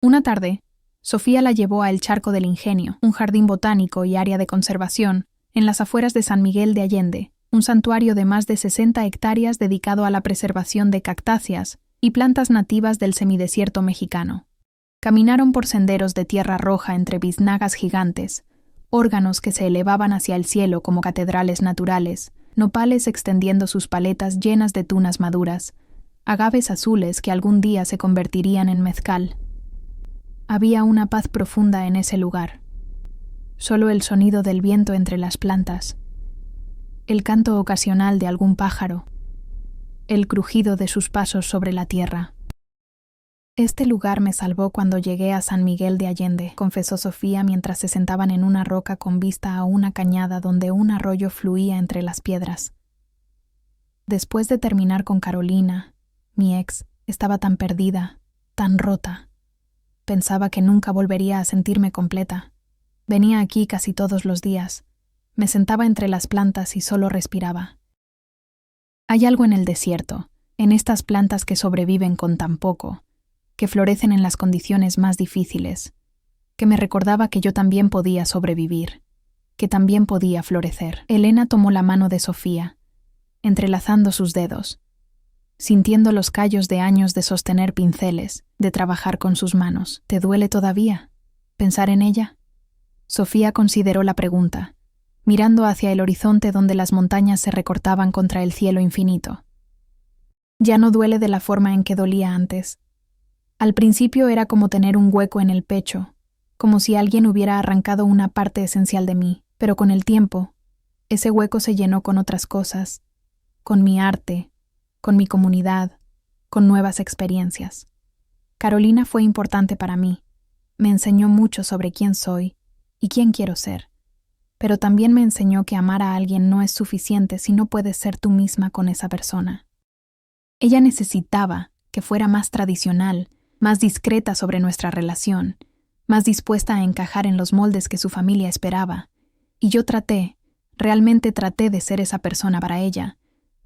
Una tarde, Sofía la llevó a El Charco del Ingenio, un jardín botánico y área de conservación, en las afueras de San Miguel de Allende, un santuario de más de 60 hectáreas dedicado a la preservación de cactáceas y plantas nativas del semidesierto mexicano. Caminaron por senderos de tierra roja entre biznagas gigantes, órganos que se elevaban hacia el cielo como catedrales naturales, nopales extendiendo sus paletas llenas de tunas maduras, agaves azules que algún día se convertirían en mezcal. Había una paz profunda en ese lugar. Solo el sonido del viento entre las plantas, el canto ocasional de algún pájaro, el crujido de sus pasos sobre la tierra. Este lugar me salvó cuando llegué a San Miguel de Allende, confesó Sofía mientras se sentaban en una roca con vista a una cañada donde un arroyo fluía entre las piedras. Después de terminar con Carolina, mi ex, estaba tan perdida, tan rota. Pensaba que nunca volvería a sentirme completa. Venía aquí casi todos los días. Me sentaba entre las plantas y solo respiraba. Hay algo en el desierto, en estas plantas que sobreviven con tan poco, que florecen en las condiciones más difíciles, que me recordaba que yo también podía sobrevivir, que también podía florecer. Elena tomó la mano de Sofía, entrelazando sus dedos, sintiendo los callos de años de sostener pinceles, de trabajar con sus manos. ¿Te duele todavía pensar en ella? Sofía consideró la pregunta, mirando hacia el horizonte donde las montañas se recortaban contra el cielo infinito. Ya no duele de la forma en que dolía antes. Al principio era como tener un hueco en el pecho, como si alguien hubiera arrancado una parte esencial de mí, pero con el tiempo, ese hueco se llenó con otras cosas, con mi arte, con mi comunidad, con nuevas experiencias. Carolina fue importante para mí. Me enseñó mucho sobre quién soy y quién quiero ser, pero también me enseñó que amar a alguien no es suficiente si no puedes ser tú misma con esa persona. Ella necesitaba que fuera más tradicional, más discreta sobre nuestra relación, más dispuesta a encajar en los moldes que su familia esperaba, y yo realmente traté de ser esa persona para ella,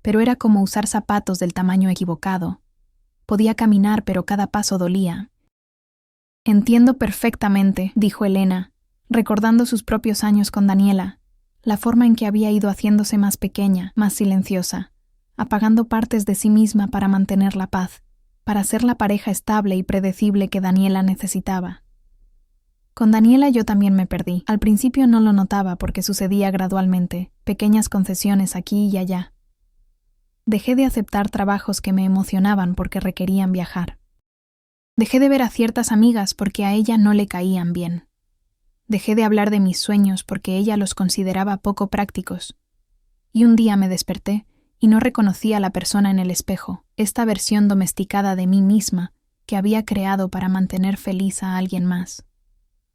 pero era como usar zapatos del tamaño equivocado. Podía caminar, pero cada paso dolía. Entiendo perfectamente, dijo Elena, recordando sus propios años con Daniela, la forma en que había ido haciéndose más pequeña, más silenciosa, apagando partes de sí misma para mantener la paz, para ser la pareja estable y predecible que Daniela necesitaba. Con Daniela yo también me perdí. Al principio no lo notaba porque sucedía gradualmente, pequeñas concesiones aquí y allá. Dejé de aceptar trabajos que me emocionaban porque requerían viajar. Dejé de ver a ciertas amigas porque a ella no le caían bien. Dejé de hablar de mis sueños porque ella los consideraba poco prácticos. Y un día me desperté y no reconocí a la persona en el espejo, esta versión domesticada de mí misma que había creado para mantener feliz a alguien más.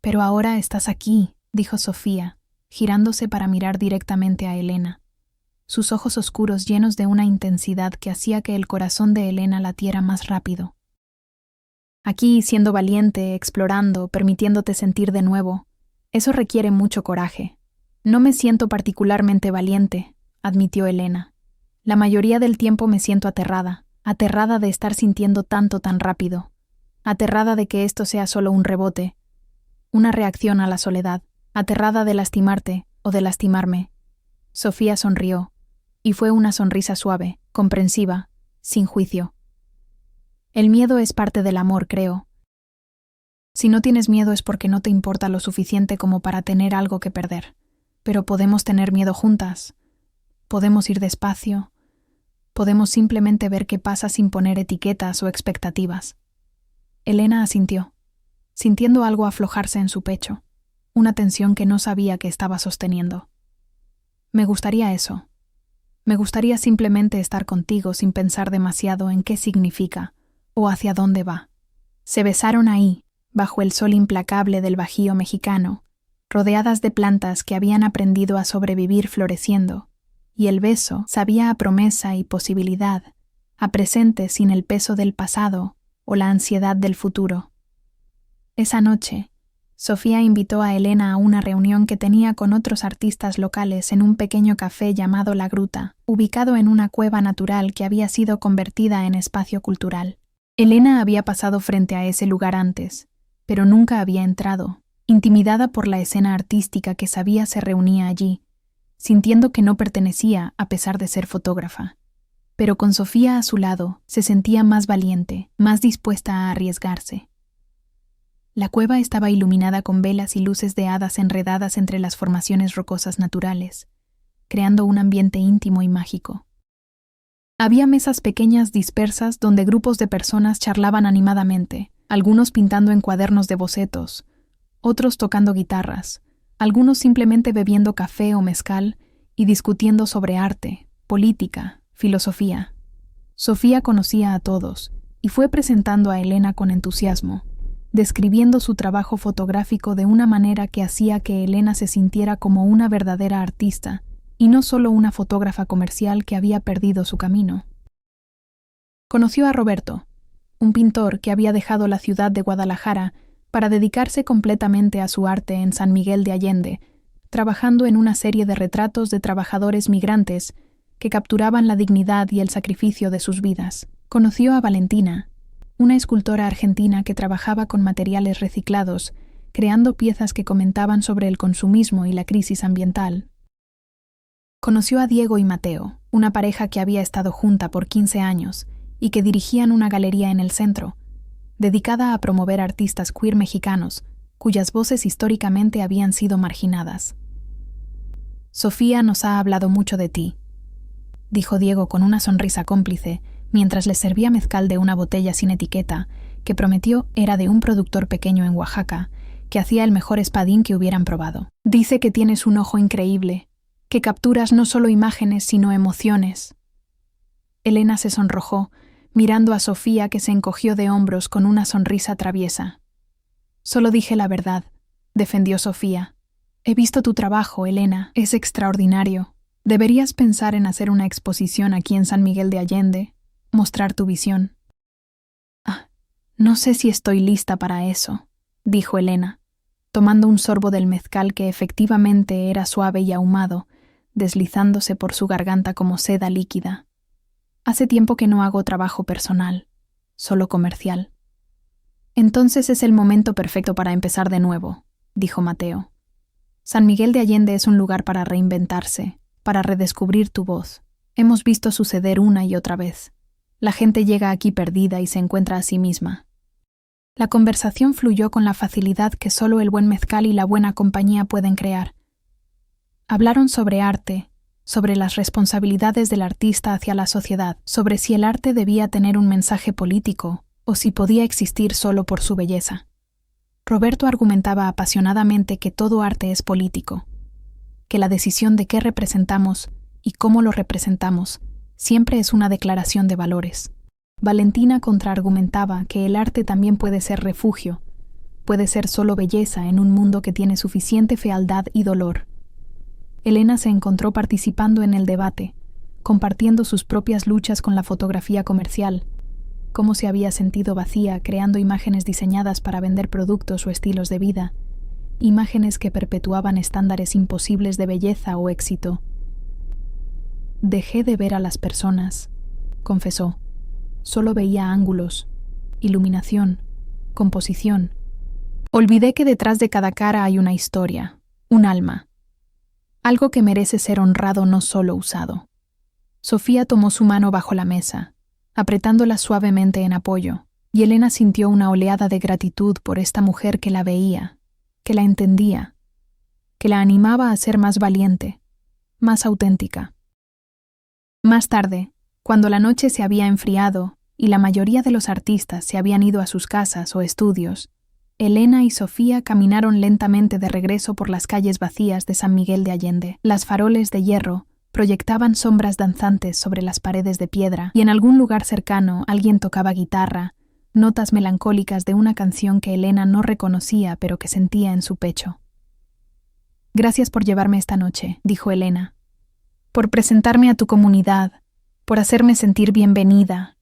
Pero ahora estás aquí, dijo Sofía, girándose para mirar directamente a Elena. Sus ojos oscuros llenos de una intensidad que hacía que el corazón de Elena latiera más rápido. Aquí, siendo valiente, explorando, permitiéndote sentir de nuevo. Eso requiere mucho coraje. No me siento particularmente valiente, admitió Elena. La mayoría del tiempo me siento aterrada de estar sintiendo tanto tan rápido, aterrada de que esto sea solo un rebote, una reacción a la soledad, aterrada de lastimarte o de lastimarme. Sofía sonrió, y fue una sonrisa suave, comprensiva, sin juicio. El miedo es parte del amor, creo. Si no tienes miedo es porque no te importa lo suficiente como para tener algo que perder. Pero podemos tener miedo juntas. Podemos ir despacio. Podemos simplemente ver qué pasa sin poner etiquetas o expectativas. Elena asintió, sintiendo algo aflojarse en su pecho. una tensión que no sabía que estaba sosteniendo. Me gustaría eso. Me gustaría simplemente estar contigo sin pensar demasiado en qué significa o hacia dónde va. Se besaron ahí, bajo el sol implacable del Bajío mexicano, rodeadas de plantas que habían aprendido a sobrevivir floreciendo, y el beso sabía a promesa y posibilidad, a presente sin el peso del pasado o la ansiedad del futuro. Esa noche, Sofía invitó a Elena a una reunión que tenía con otros artistas locales en un pequeño café llamado La Gruta, ubicado en una cueva natural que había sido convertida en espacio cultural. Elena había pasado frente a ese lugar antes, pero nunca había entrado, intimidada por la escena artística que sabía se reunía allí, sintiendo que no pertenecía a pesar de ser fotógrafa. Pero con Sofía a su lado, se sentía más valiente, más dispuesta a arriesgarse. La cueva estaba iluminada con velas y luces de hadas enredadas entre las formaciones rocosas naturales, creando un ambiente íntimo y mágico. Había mesas pequeñas dispersas donde grupos de personas charlaban animadamente, algunos pintando en cuadernos de bocetos, otros tocando guitarras, algunos simplemente bebiendo café o mezcal y discutiendo sobre arte, política, filosofía. Sofía conocía a todos y fue presentando a Elena con entusiasmo, describiendo su trabajo fotográfico de una manera que hacía que Elena se sintiera como una verdadera artista y no solo una fotógrafa comercial que había perdido su camino. Conoció a Roberto, un pintor que había dejado la ciudad de Guadalajara para dedicarse completamente a su arte en San Miguel de Allende, trabajando en una serie de retratos de trabajadores migrantes que capturaban la dignidad y el sacrificio de sus vidas. Conoció a Valentina, una escultora argentina que trabajaba con materiales reciclados, creando piezas que comentaban sobre el consumismo y la crisis ambiental. Conoció a Diego y Mateo, una pareja que había estado junta por 15 años y que dirigían una galería en el centro, dedicada a promover artistas queer mexicanos, cuyas voces históricamente habían sido marginadas. Sofía nos ha hablado mucho de ti, dijo Diego con una sonrisa cómplice, mientras les servía mezcal de una botella sin etiqueta, que prometió era de un productor pequeño en Oaxaca, que hacía el mejor espadín que hubieran probado. Dice que tienes un ojo increíble, que capturas no solo imágenes sino emociones. Elena se sonrojó, mirando a Sofía que se encogió de hombros con una sonrisa traviesa. Solo dije la verdad, defendió Sofía. He visto tu trabajo, Elena, es extraordinario. Deberías pensar en hacer una exposición aquí en San Miguel de Allende, mostrar tu visión. No sé si estoy lista para eso, dijo Elena, tomando un sorbo del mezcal que efectivamente era suave y ahumado, deslizándose por su garganta como seda líquida. Hace tiempo que no hago trabajo personal, solo comercial. Entonces es el momento perfecto para empezar de nuevo, dijo Mateo. San Miguel de Allende es un lugar para reinventarse, para redescubrir tu voz. Hemos visto suceder una y otra vez. La gente llega aquí perdida y se encuentra a sí misma. La conversación fluyó con la facilidad que solo el buen mezcal y la buena compañía pueden crear. Hablaron sobre arte, sobre las responsabilidades del artista hacia la sociedad, sobre si el arte debía tener un mensaje político o si podía existir solo por su belleza. Roberto argumentaba apasionadamente que todo arte es político, que la decisión de qué representamos y cómo lo representamos siempre es una declaración de valores. Valentina contraargumentaba que el arte también puede ser refugio, puede ser solo belleza en un mundo que tiene suficiente fealdad y dolor. Elena se encontró participando en el debate, compartiendo sus propias luchas con la fotografía comercial, cómo se había sentido vacía creando imágenes diseñadas para vender productos o estilos de vida, imágenes que perpetuaban estándares imposibles de belleza o éxito. Dejé de ver a las personas, confesó. Solo veía ángulos, iluminación, composición. Olvidé que detrás de cada cara hay una historia, un alma. Algo que merece ser honrado, no solo usado. Sofía tomó su mano bajo la mesa, apretándola suavemente en apoyo, y Elena sintió una oleada de gratitud por esta mujer que la veía, que la entendía, que la animaba a ser más valiente, más auténtica. Más tarde, cuando la noche se había enfriado y la mayoría de los artistas se habían ido a sus casas o estudios, Elena y Sofía caminaron lentamente de regreso por las calles vacías de San Miguel de Allende. Las faroles de hierro proyectaban sombras danzantes sobre las paredes de piedra, y en algún lugar cercano alguien tocaba guitarra, notas melancólicas de una canción que Elena no reconocía pero que sentía en su pecho. «Gracias por llevarme esta noche», dijo Elena, «por presentarme a tu comunidad, por hacerme sentir bienvenida».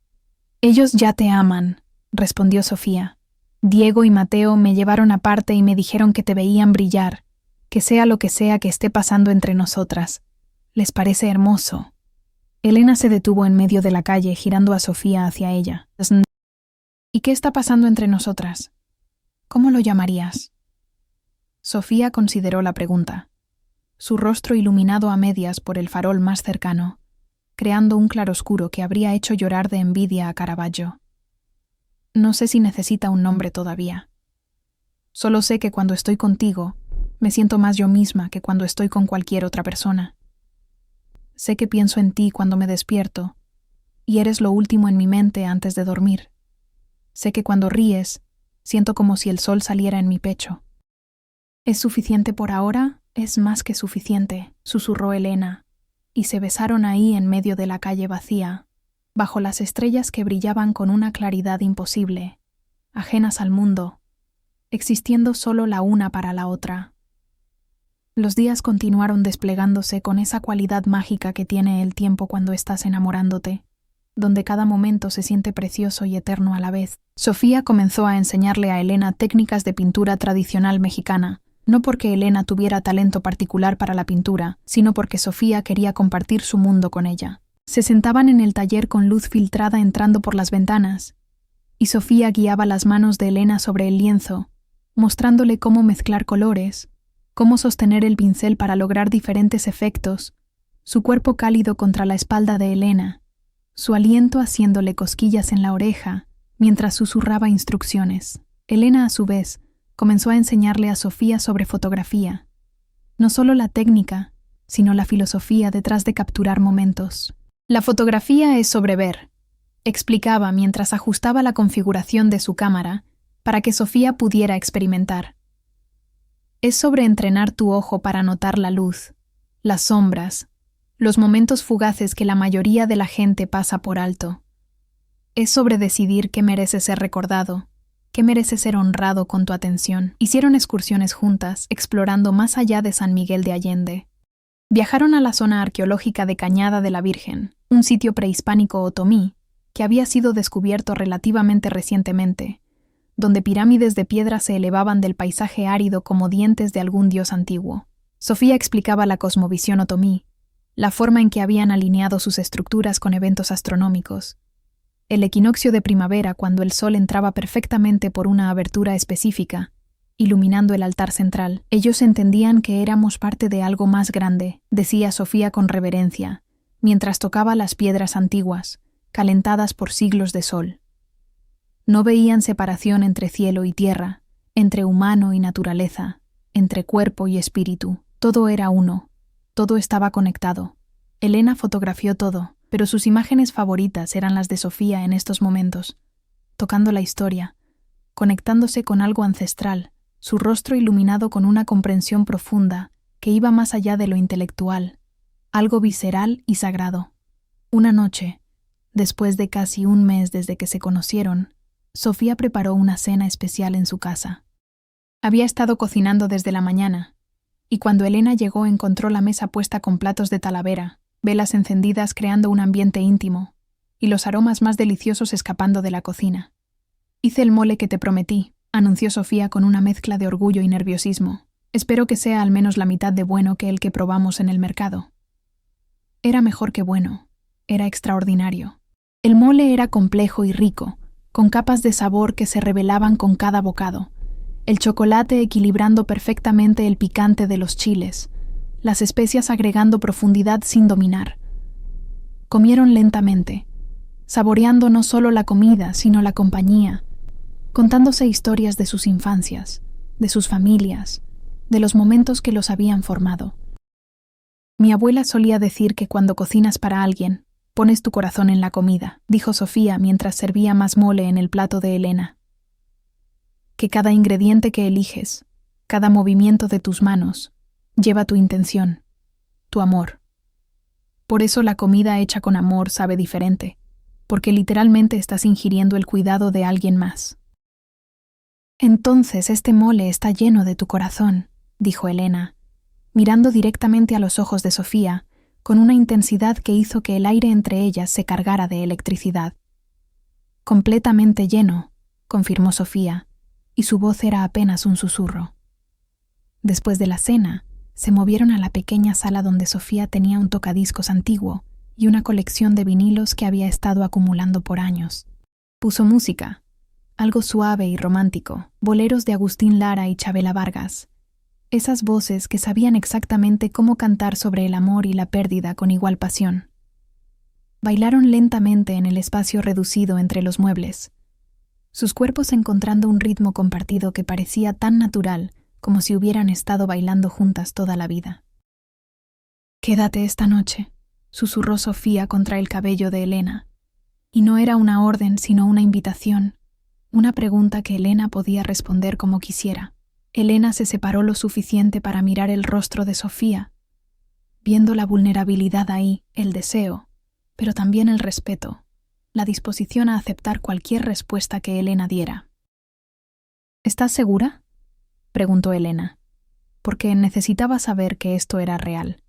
«Ellos ya te aman», respondió Sofía. «Diego y Mateo me llevaron aparte y me dijeron que te veían brillar, que sea lo que sea que esté pasando entre nosotras. Les parece hermoso». Elena se detuvo en medio de la calle, girando a Sofía hacia ella. «¿Y qué está pasando entre nosotras? ¿Cómo lo llamarías?» Sofía consideró la pregunta, su rostro iluminado a medias por el farol más cercano, creando un claroscuro que habría hecho llorar de envidia a Caravaggio. «No sé si necesita un nombre todavía. Solo sé que cuando estoy contigo, me siento más yo misma que cuando estoy con cualquier otra persona. Sé que pienso en ti cuando me despierto, y eres lo último en mi mente antes de dormir. Sé que cuando ríes, siento como si el sol saliera en mi pecho». «¿Es suficiente por ahora? Es más que suficiente», susurró Elena, y se besaron ahí en medio de la calle vacía, bajo las estrellas que brillaban con una claridad imposible, ajenas al mundo, existiendo solo la una para la otra. Los días continuaron desplegándose con esa cualidad mágica que tiene el tiempo cuando estás enamorándote, donde cada momento se siente precioso y eterno a la vez. Sofía comenzó a enseñarle a Elena técnicas de pintura tradicional mexicana, no porque Elena tuviera talento particular para la pintura, sino porque Sofía quería compartir su mundo con ella. Se sentaban en el taller con luz filtrada entrando por las ventanas, y Sofía guiaba las manos de Elena sobre el lienzo, mostrándole cómo mezclar colores, cómo sostener el pincel para lograr diferentes efectos, su cuerpo cálido contra la espalda de Elena, su aliento haciéndole cosquillas en la oreja, mientras susurraba instrucciones. Elena, a su vez, comenzó a enseñarle a Sofía sobre fotografía, no solo la técnica, sino la filosofía detrás de capturar momentos. «La fotografía es sobre ver», explicaba mientras ajustaba la configuración de su cámara para que Sofía pudiera experimentar. «Es sobre entrenar tu ojo para notar la luz, las sombras, los momentos fugaces que la mayoría de la gente pasa por alto. Es sobre decidir qué merece ser recordado, qué merece ser honrado con tu atención». Hicieron excursiones juntas, explorando más allá de San Miguel de Allende. Viajaron a la zona arqueológica de Cañada de la Virgen, un sitio prehispánico otomí que había sido descubierto relativamente recientemente, donde pirámides de piedra se elevaban del paisaje árido como dientes de algún dios antiguo. Sofía explicaba la cosmovisión otomí, la forma en que habían alineado sus estructuras con eventos astronómicos, el equinoccio de primavera cuando el sol entraba perfectamente por una abertura específica, iluminando el altar central. «Ellos entendían que éramos parte de algo más grande», decía Sofía con reverencia, mientras tocaba las piedras antiguas, calentadas por siglos de sol. No veían separación entre cielo y tierra, entre humano y naturaleza, entre cuerpo y espíritu. Todo era uno, todo estaba conectado. Elena fotografió todo, pero sus imágenes favoritas eran las de Sofía en estos momentos, tocando la historia, conectándose con algo ancestral, su rostro iluminado con una comprensión profunda que iba más allá de lo intelectual, algo visceral y sagrado. Una noche, después de casi un mes desde que se conocieron, Sofía preparó una cena especial en su casa. Había estado cocinando desde la mañana, y cuando Elena llegó encontró la mesa puesta con platos de talavera, velas encendidas creando un ambiente íntimo, y los aromas más deliciosos escapando de la cocina. «Hice el mole que te prometí», anunció Sofía con una mezcla de orgullo y nerviosismo. «Espero que sea al menos la mitad de bueno que el que probamos en el mercado». Era mejor que bueno, era extraordinario. El mole era complejo y rico, con capas de sabor que se revelaban con cada bocado, el chocolate equilibrando perfectamente el picante de los chiles, las especias agregando profundidad sin dominar. Comieron lentamente, saboreando no solo la comida, sino la compañía, contándose historias de sus infancias, de sus familias, de los momentos que los habían formado. «Mi abuela solía decir que cuando cocinas para alguien, pones tu corazón en la comida», dijo Sofía mientras servía más mole en el plato de Elena. que cada ingrediente que eliges, cada movimiento de tus manos, lleva tu intención, tu amor. Por eso la comida hecha con amor sabe diferente, porque literalmente estás ingiriendo el cuidado de alguien más. Entonces este mole está lleno de tu corazón, dijo Elena, mirando directamente a los ojos de Sofía, con una intensidad que hizo que el aire entre ellas se cargara de electricidad. Completamente lleno, confirmó Sofía, y su voz era apenas un susurro. Después de la cena, se movieron a la pequeña sala donde Sofía tenía un tocadiscos antiguo y una colección de vinilos que había estado acumulando por años. Puso música, algo suave y romántico, boleros de Agustín Lara y Chabela Vargas, esas voces que sabían exactamente cómo cantar sobre el amor y la pérdida con igual pasión. Bailaron lentamente en el espacio reducido entre los muebles, sus cuerpos encontrando un ritmo compartido que parecía tan natural como si hubieran estado bailando juntas toda la vida. «Quédate esta noche», susurró Sofía contra el cabello de Elena, y no era una orden sino una invitación, una pregunta que Elena podía responder como quisiera. Elena se separó lo suficiente para mirar el rostro de Sofía, viendo la vulnerabilidad ahí, el deseo, pero también el respeto, la disposición a aceptar cualquier respuesta que Elena diera. «¿Estás segura?», preguntó Elena, porque necesitaba saber que esto era real,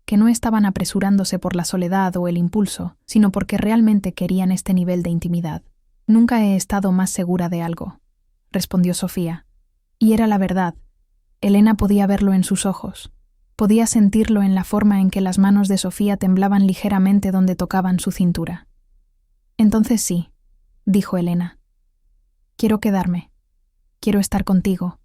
que no estaban apresurándose por la soledad o el impulso, sino porque realmente querían este nivel de intimidad. «Nunca he estado más segura de algo», respondió Sofía, y era la verdad. Elena podía verlo en sus ojos, podía sentirlo en la forma en que las manos de Sofía temblaban ligeramente donde tocaban su cintura. «Entonces sí», dijo Elena. «Quiero quedarme. Quiero estar contigo».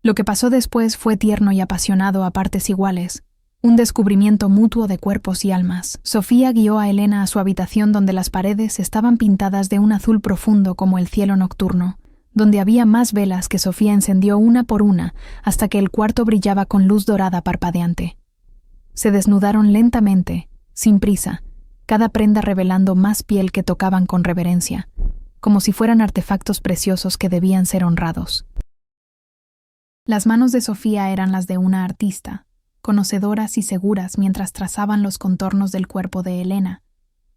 Lo que pasó después fue tierno y apasionado a partes iguales, un descubrimiento mutuo de cuerpos y almas. Sofía guió a Elena a su habitación donde las paredes estaban pintadas de un azul profundo como el cielo nocturno, donde había más velas que Sofía encendió una por una hasta que el cuarto brillaba con luz dorada parpadeante. Se desnudaron lentamente, sin prisa, cada prenda revelando más piel que tocaban con reverencia, como si fueran artefactos preciosos que debían ser honrados. Las manos de Sofía eran las de una artista, conocedoras y seguras mientras trazaban los contornos del cuerpo de Elena,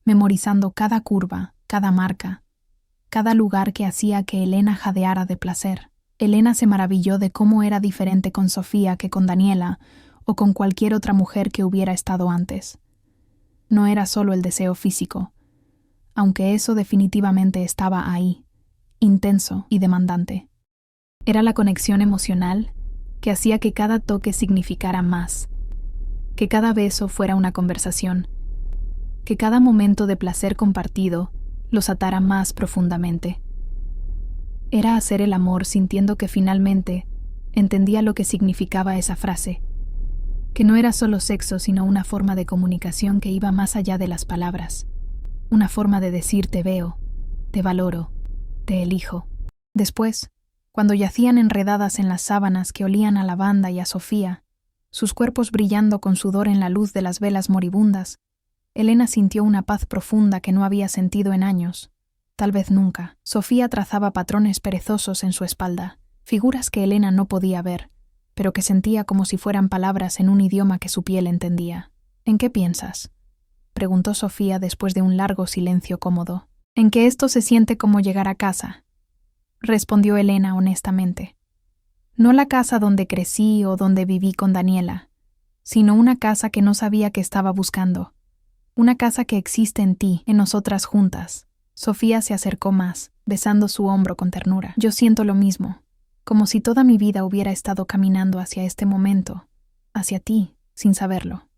memorizando cada curva, cada marca, cada lugar que hacía que Elena jadeara de placer. Elena se maravilló de cómo era diferente con Sofía que con Daniela o con cualquier otra mujer que hubiera estado antes. No era solo el deseo físico, aunque eso definitivamente estaba ahí, intenso y demandante. Era la conexión emocional que hacía que cada toque significara más, que cada beso fuera una conversación, que cada momento de placer compartido los atara más profundamente. Era hacer el amor sintiendo que finalmente entendía lo que significaba esa frase, que no era solo sexo sino una forma de comunicación que iba más allá de las palabras, una forma de decir te veo, te valoro, te elijo. Después, cuando yacían enredadas en las sábanas que olían a lavanda y a Sofía, sus cuerpos brillando con sudor en la luz de las velas moribundas, Elena sintió una paz profunda que no había sentido en años, tal vez nunca. Sofía trazaba patrones perezosos en su espalda, figuras que Elena no podía ver, pero que sentía como si fueran palabras en un idioma que su piel entendía. «¿En qué piensas?», preguntó Sofía después de un largo silencio cómodo. «En que esto se siente como llegar a casa», respondió Elena honestamente. «No la casa donde crecí o donde viví con Daniela, sino una casa que no sabía que estaba buscando. Una casa que existe en ti, en nosotras juntas». Sofía se acercó más, besando su hombro con ternura. «Yo siento lo mismo, como si toda mi vida hubiera estado caminando hacia este momento, hacia ti, sin saberlo».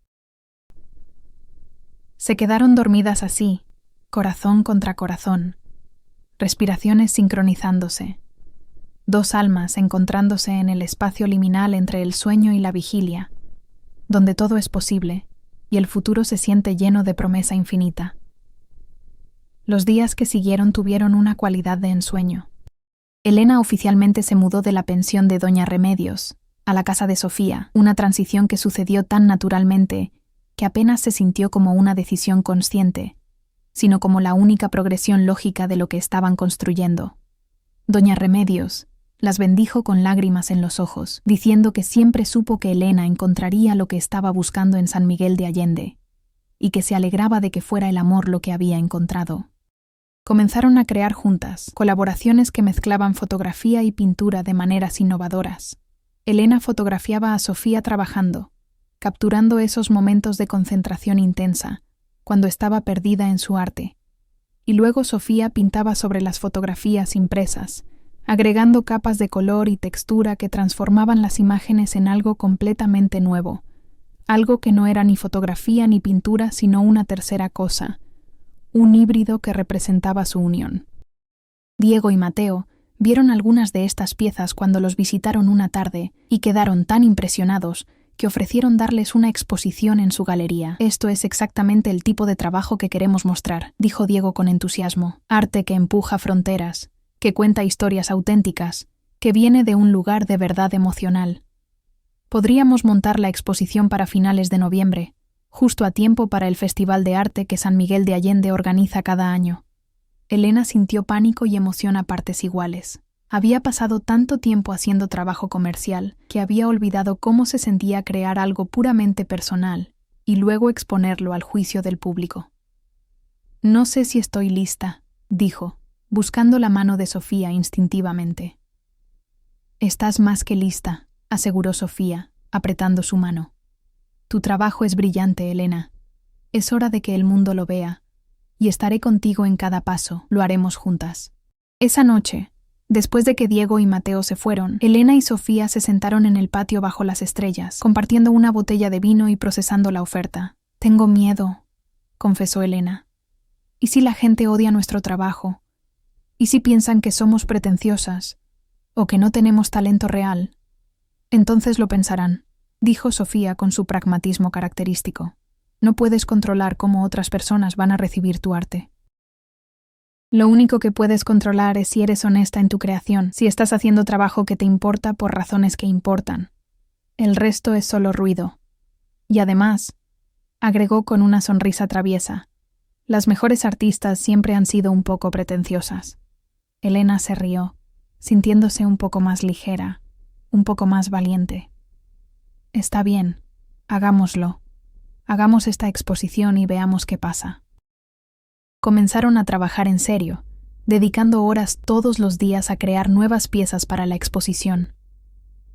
Se quedaron dormidas así, corazón contra corazón, respiraciones sincronizándose, dos almas encontrándose en el espacio liminal entre el sueño y la vigilia, donde todo es posible y el futuro se siente lleno de promesa infinita. Los días que siguieron tuvieron una cualidad de ensueño. Elena oficialmente se mudó de la pensión de Doña Remedios a la casa de Sofía, una transición que sucedió tan naturalmente que apenas se sintió como una decisión consciente, sino como la única progresión lógica de lo que estaban construyendo. Doña Remedios, Las bendijo con lágrimas en los ojos, diciendo que siempre supo que Elena encontraría lo que estaba buscando en San Miguel de Allende, y que se alegraba de que fuera el amor lo que había encontrado. Comenzaron a crear juntas colaboraciones que mezclaban fotografía y pintura de maneras innovadoras. Elena fotografiaba a Sofía trabajando, capturando esos momentos de concentración intensa, cuando estaba perdida en su arte. Y luego Sofía pintaba sobre las fotografías impresas, agregando capas de color y textura que transformaban las imágenes en algo completamente nuevo, algo que no era ni fotografía ni pintura, sino una tercera cosa, un híbrido que representaba su unión. Diego y Mateo vieron algunas de estas piezas cuando los visitaron una tarde y quedaron tan impresionados que ofrecieron darles una exposición en su galería. «Esto es exactamente el tipo de trabajo que queremos mostrar», dijo Diego con entusiasmo. «Arte que empuja fronteras, que cuenta historias auténticas, que viene de un lugar de verdad emocional. Podríamos montar la exposición para finales de noviembre, justo a tiempo para el Festival de Arte que San Miguel de Allende organiza cada año». Elena sintió pánico y emoción a partes iguales. Había pasado tanto tiempo haciendo trabajo comercial que había olvidado cómo se sentía crear algo puramente personal y luego exponerlo al juicio del público. «No sé si estoy lista», dijo, buscando la mano de Sofía instintivamente. «Estás más que lista», aseguró Sofía, apretando su mano. «Tu trabajo es brillante, Elena. Es hora de que el mundo lo vea, y estaré contigo en cada paso, lo haremos juntas». Esa noche, después de que Diego y Mateo se fueron, Elena y Sofía se sentaron en el patio bajo las estrellas, compartiendo una botella de vino y procesando la oferta. «Tengo miedo», confesó Elena. «¿Y si la gente odia nuestro trabajo? ¿Y si piensan que somos pretenciosas? ¿O que no tenemos talento real? Entonces lo pensarán», dijo Sofía con su pragmatismo característico. «No puedes controlar cómo otras personas van a recibir tu arte. Lo único que puedes controlar es si eres honesta en tu creación, si estás haciendo trabajo que te importa por razones que importan. El resto es solo ruido». Y además, agregó con una sonrisa traviesa, «las mejores artistas siempre han sido un poco pretenciosas». Elena se rió, sintiéndose un poco más ligera, un poco más valiente. «Está bien, hagámoslo. Hagamos esta exposición y veamos qué pasa». Comenzaron a trabajar en serio, dedicando horas todos los días a crear nuevas piezas para la exposición.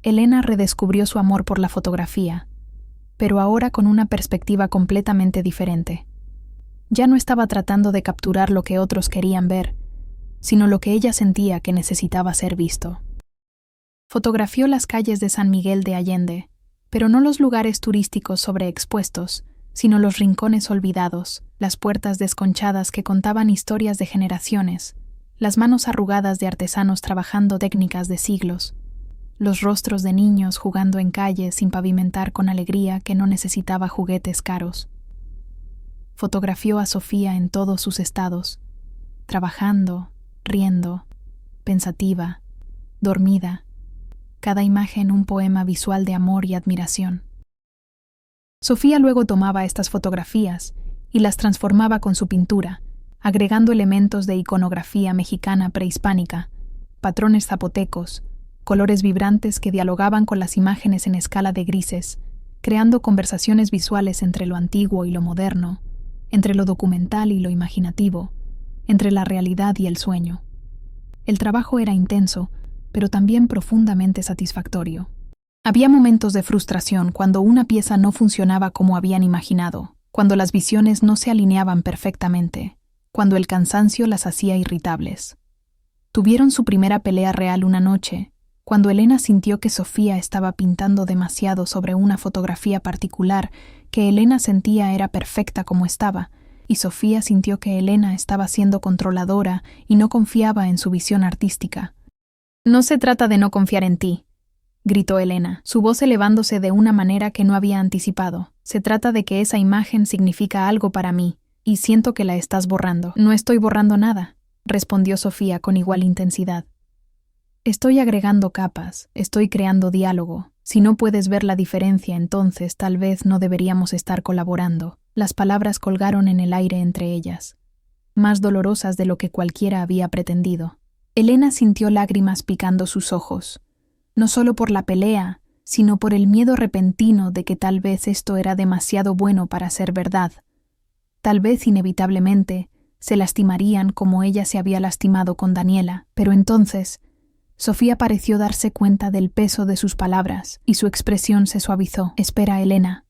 Elena redescubrió su amor por la fotografía, pero ahora con una perspectiva completamente diferente. Ya no estaba tratando de capturar lo que otros querían ver, sino lo que ella sentía que necesitaba ser visto. Fotografió las calles de San Miguel de Allende, pero no los lugares turísticos sobreexpuestos, sino los rincones olvidados, las puertas desconchadas que contaban historias de generaciones, las manos arrugadas de artesanos trabajando técnicas de siglos, los rostros de niños jugando en calles sin pavimentar con alegría que no necesitaba juguetes caros. Fotografió a Sofía en todos sus estados, trabajando, riendo, pensativa, dormida, cada imagen un poema visual de amor y admiración. Sofía luego tomaba estas fotografías y las transformaba con su pintura, agregando elementos de iconografía mexicana prehispánica, patrones zapotecos, colores vibrantes que dialogaban con las imágenes en escala de grises, creando conversaciones visuales entre lo antiguo y lo moderno, entre lo documental y lo imaginativo, entre la realidad y el sueño. El trabajo era intenso, pero también profundamente satisfactorio. Había momentos de frustración cuando una pieza no funcionaba como habían imaginado, cuando las visiones no se alineaban perfectamente, cuando el cansancio las hacía irritables. Tuvieron su primera pelea real una noche, cuando Elena sintió que Sofía estaba pintando demasiado sobre una fotografía particular que Elena sentía era perfecta como estaba, y Sofía sintió que Elena estaba siendo controladora y no confiaba en su visión artística. «No se trata de no confiar en ti», gritó Elena, su voz elevándose de una manera que no había anticipado. «Se trata de que esa imagen significa algo para mí, y siento que la estás borrando». «No estoy borrando nada», respondió Sofía con igual intensidad. «Estoy agregando capas, estoy creando diálogo. Si no puedes ver la diferencia, entonces tal vez no deberíamos estar colaborando». Las palabras colgaron en el aire entre ellas, más dolorosas de lo que cualquiera había pretendido. Elena sintió lágrimas picando sus ojos, no solo por la pelea, sino por el miedo repentino de que tal vez esto era demasiado bueno para ser verdad. Tal vez inevitablemente se lastimarían como ella se había lastimado con Daniela, pero entonces Sofía pareció darse cuenta del peso de sus palabras y su expresión se suavizó. Espera, Elena.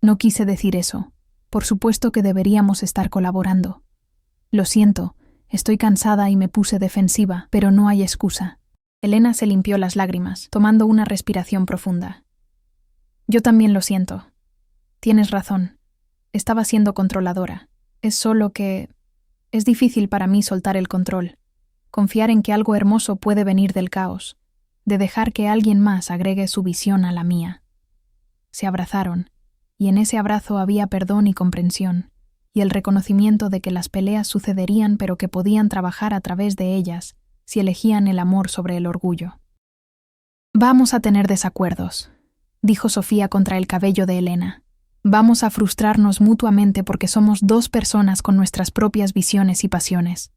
No quise decir eso. Por supuesto que deberíamos estar colaborando. Lo siento, estoy cansada y me puse defensiva, pero no hay excusa. Elena se limpió las lágrimas, tomando una respiración profunda. Yo también lo siento. Tienes razón. Estaba siendo controladora. Es solo que es difícil para mí soltar el control. Confiar en que algo hermoso puede venir del caos, de dejar que alguien más agregue su visión a la mía. Se abrazaron, y en ese abrazo había perdón y comprensión, y el reconocimiento de que las peleas sucederían pero que podían trabajar a través de ellas si elegían el amor sobre el orgullo. Vamos a tener desacuerdos, dijo Sofía contra el cabello de Elena. Vamos a frustrarnos mutuamente porque somos dos personas con nuestras propias visiones y pasiones.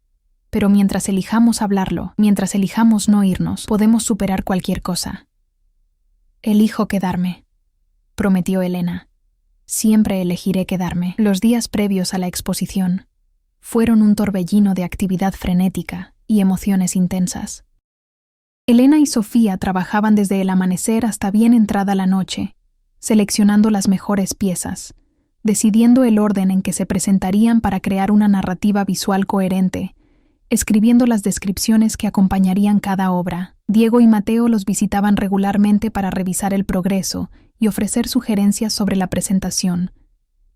Pero mientras elijamos hablarlo, mientras elijamos no irnos, podemos superar cualquier cosa. Elijo quedarme, prometió Elena. Siempre elegiré quedarme. Los días previos a la exposición fueron un torbellino de actividad frenética y emociones intensas. Elena y Sofía trabajaban desde el amanecer hasta bien entrada la noche, seleccionando las mejores piezas, decidiendo el orden en que se presentarían para crear una narrativa visual coherente, escribiendo las descripciones que acompañarían cada obra. Diego y Mateo los visitaban regularmente para revisar el progreso y ofrecer sugerencias sobre la presentación,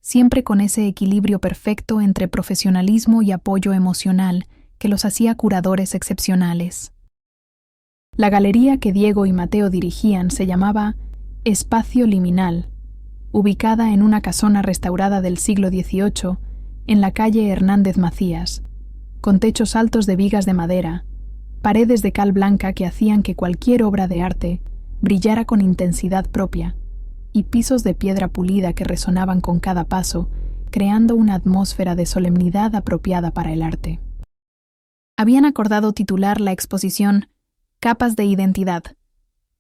siempre con ese equilibrio perfecto entre profesionalismo y apoyo emocional que los hacía curadores excepcionales. La galería que Diego y Mateo dirigían se llamaba Espacio Liminal, ubicada en una casona restaurada del siglo XVIII en la calle Hernández Macías, con techos altos de vigas de madera, paredes de cal blanca que hacían que cualquier obra de arte brillara con intensidad propia, y pisos de piedra pulida que resonaban con cada paso, creando una atmósfera de solemnidad apropiada para el arte. Habían acordado titular la exposición Capas de Identidad,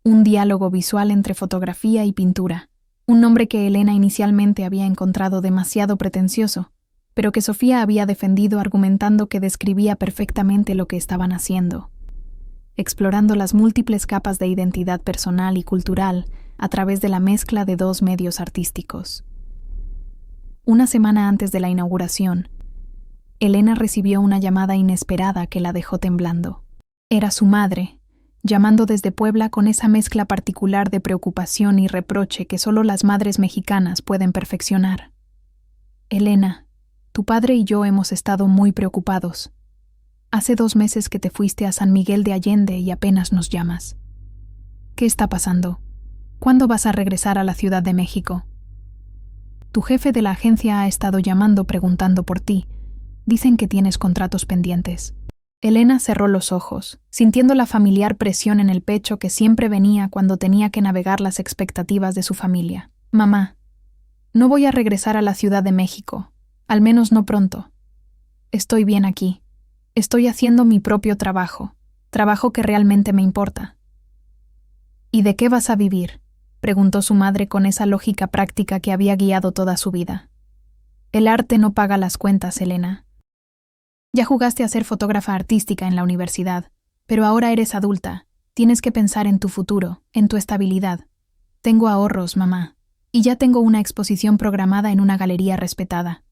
un diálogo visual entre fotografía y pintura, un nombre que Elena inicialmente había encontrado demasiado pretencioso, pero que Sofía había defendido argumentando que describía perfectamente lo que estaban haciendo, explorando las múltiples capas de identidad personal y cultural a través de la mezcla de dos medios artísticos. Una semana antes de la inauguración, Elena recibió una llamada inesperada que la dejó temblando. Era su madre, llamando desde Puebla con esa mezcla particular de preocupación y reproche que solo las madres mexicanas pueden perfeccionar. Elena, tu padre y yo hemos estado muy preocupados. Hace 2 meses que te fuiste a San Miguel de Allende y apenas nos llamas. ¿Qué está pasando? ¿Cuándo vas a regresar a la Ciudad de México? Tu jefe de la agencia ha estado llamando preguntando por ti. Dicen que tienes contratos pendientes. Elena cerró los ojos, sintiendo la familiar presión en el pecho que siempre venía cuando tenía que navegar las expectativas de su familia. Mamá, no voy a regresar a la Ciudad de México. Al menos no pronto. Estoy bien aquí. Estoy haciendo mi propio trabajo que realmente me importa. ¿Y de qué vas a vivir?, preguntó su madre con esa lógica práctica que había guiado toda su vida. El arte no paga las cuentas, Elena. Ya jugaste a ser fotógrafa artística en la universidad, pero ahora eres adulta. Tienes que pensar en tu futuro, en tu estabilidad. Tengo ahorros, mamá, y ya tengo una exposición programada en una galería respetada.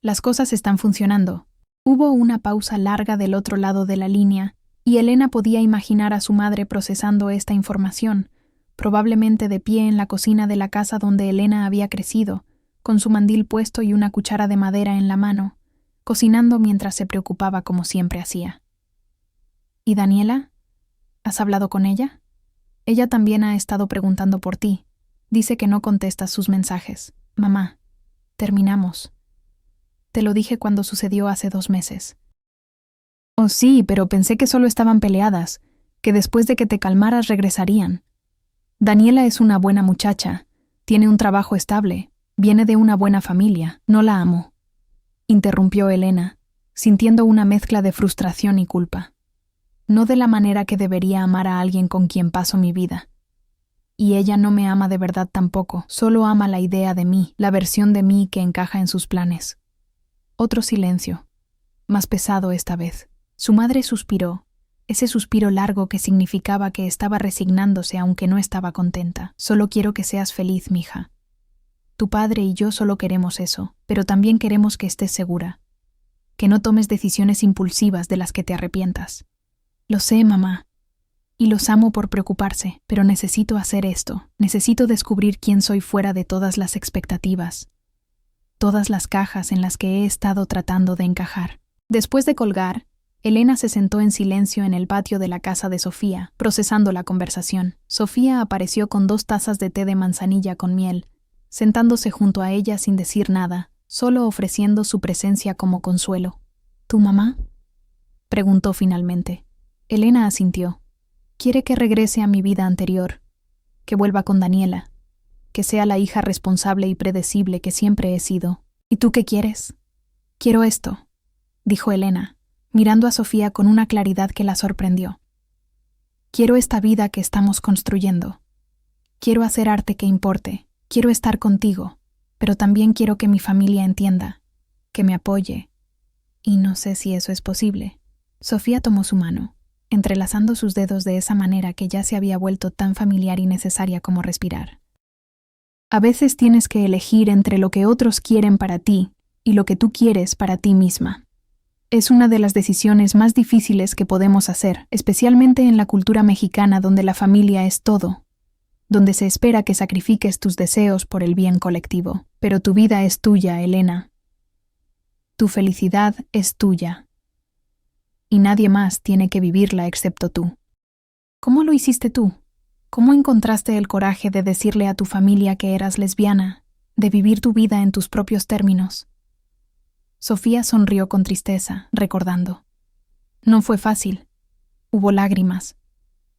Las cosas están funcionando. Hubo una pausa larga del otro lado de la línea, y Elena podía imaginar a su madre procesando esta información, probablemente de pie en la cocina de la casa donde Elena había crecido, con su mandil puesto y una cuchara de madera en la mano, cocinando mientras se preocupaba como siempre hacía. ¿Y Daniela? ¿Has hablado con ella? Ella también ha estado preguntando por ti. Dice que no contestas sus mensajes. Mamá, terminamos. Te lo dije cuando sucedió hace 2 meses. Oh, sí, pero pensé que solo estaban peleadas, que después de que te calmaras regresarían. Daniela es una buena muchacha, tiene un trabajo estable, viene de una buena familia, no la amo. Interrumpió Elena, sintiendo una mezcla de frustración y culpa. no de la manera que debería amar a alguien con quien paso mi vida. Y ella no me ama de verdad tampoco, solo ama la idea de mí, la versión de mí que encaja en sus planes. Otro silencio, más pesado esta vez. Su madre suspiró, ese suspiro largo que significaba que estaba resignándose aunque no estaba contenta. Solo quiero que seas feliz, mija. Tu padre y yo solo queremos eso, pero también queremos que estés segura, que no tomes decisiones impulsivas de las que te arrepientas. Lo sé, mamá, y los amo por preocuparse, pero necesito hacer esto. Necesito descubrir quién soy fuera de todas las expectativas, todas las cajas en las que he estado tratando de encajar. Después de colgar, Elena se sentó en silencio en el patio de la casa de Sofía, procesando la conversación. Sofía apareció con 2 tazas de té de manzanilla con miel, sentándose junto a ella sin decir nada, solo ofreciendo su presencia como consuelo. ¿Tu mamá?, preguntó finalmente. Elena asintió. Quiere que regrese a mi vida anterior, que vuelva con Daniela, que sea la hija responsable y predecible que siempre he sido. ¿Y tú qué quieres? Quiero esto, dijo Elena, mirando a Sofía con una claridad que la sorprendió. Quiero esta vida que estamos construyendo. Quiero hacer arte que importe. Quiero estar contigo, pero también quiero que mi familia entienda, que me apoye. Y no sé si eso es posible. Sofía tomó su mano, entrelazando sus dedos de esa manera que ya se había vuelto tan familiar y necesaria como respirar. A veces tienes que elegir entre lo que otros quieren para ti y lo que tú quieres para ti misma. Es una de las decisiones más difíciles que podemos hacer, especialmente en la cultura mexicana donde la familia es todo, donde se espera que sacrifiques tus deseos por el bien colectivo. Pero tu vida es tuya, Elena. Tu felicidad es tuya. Y nadie más tiene que vivirla excepto tú. ¿Cómo lo hiciste tú? ¿Cómo encontraste el coraje de decirle a tu familia que eras lesbiana, de vivir tu vida en tus propios términos? Sofía sonrió con tristeza, recordando. No fue fácil. Hubo lágrimas,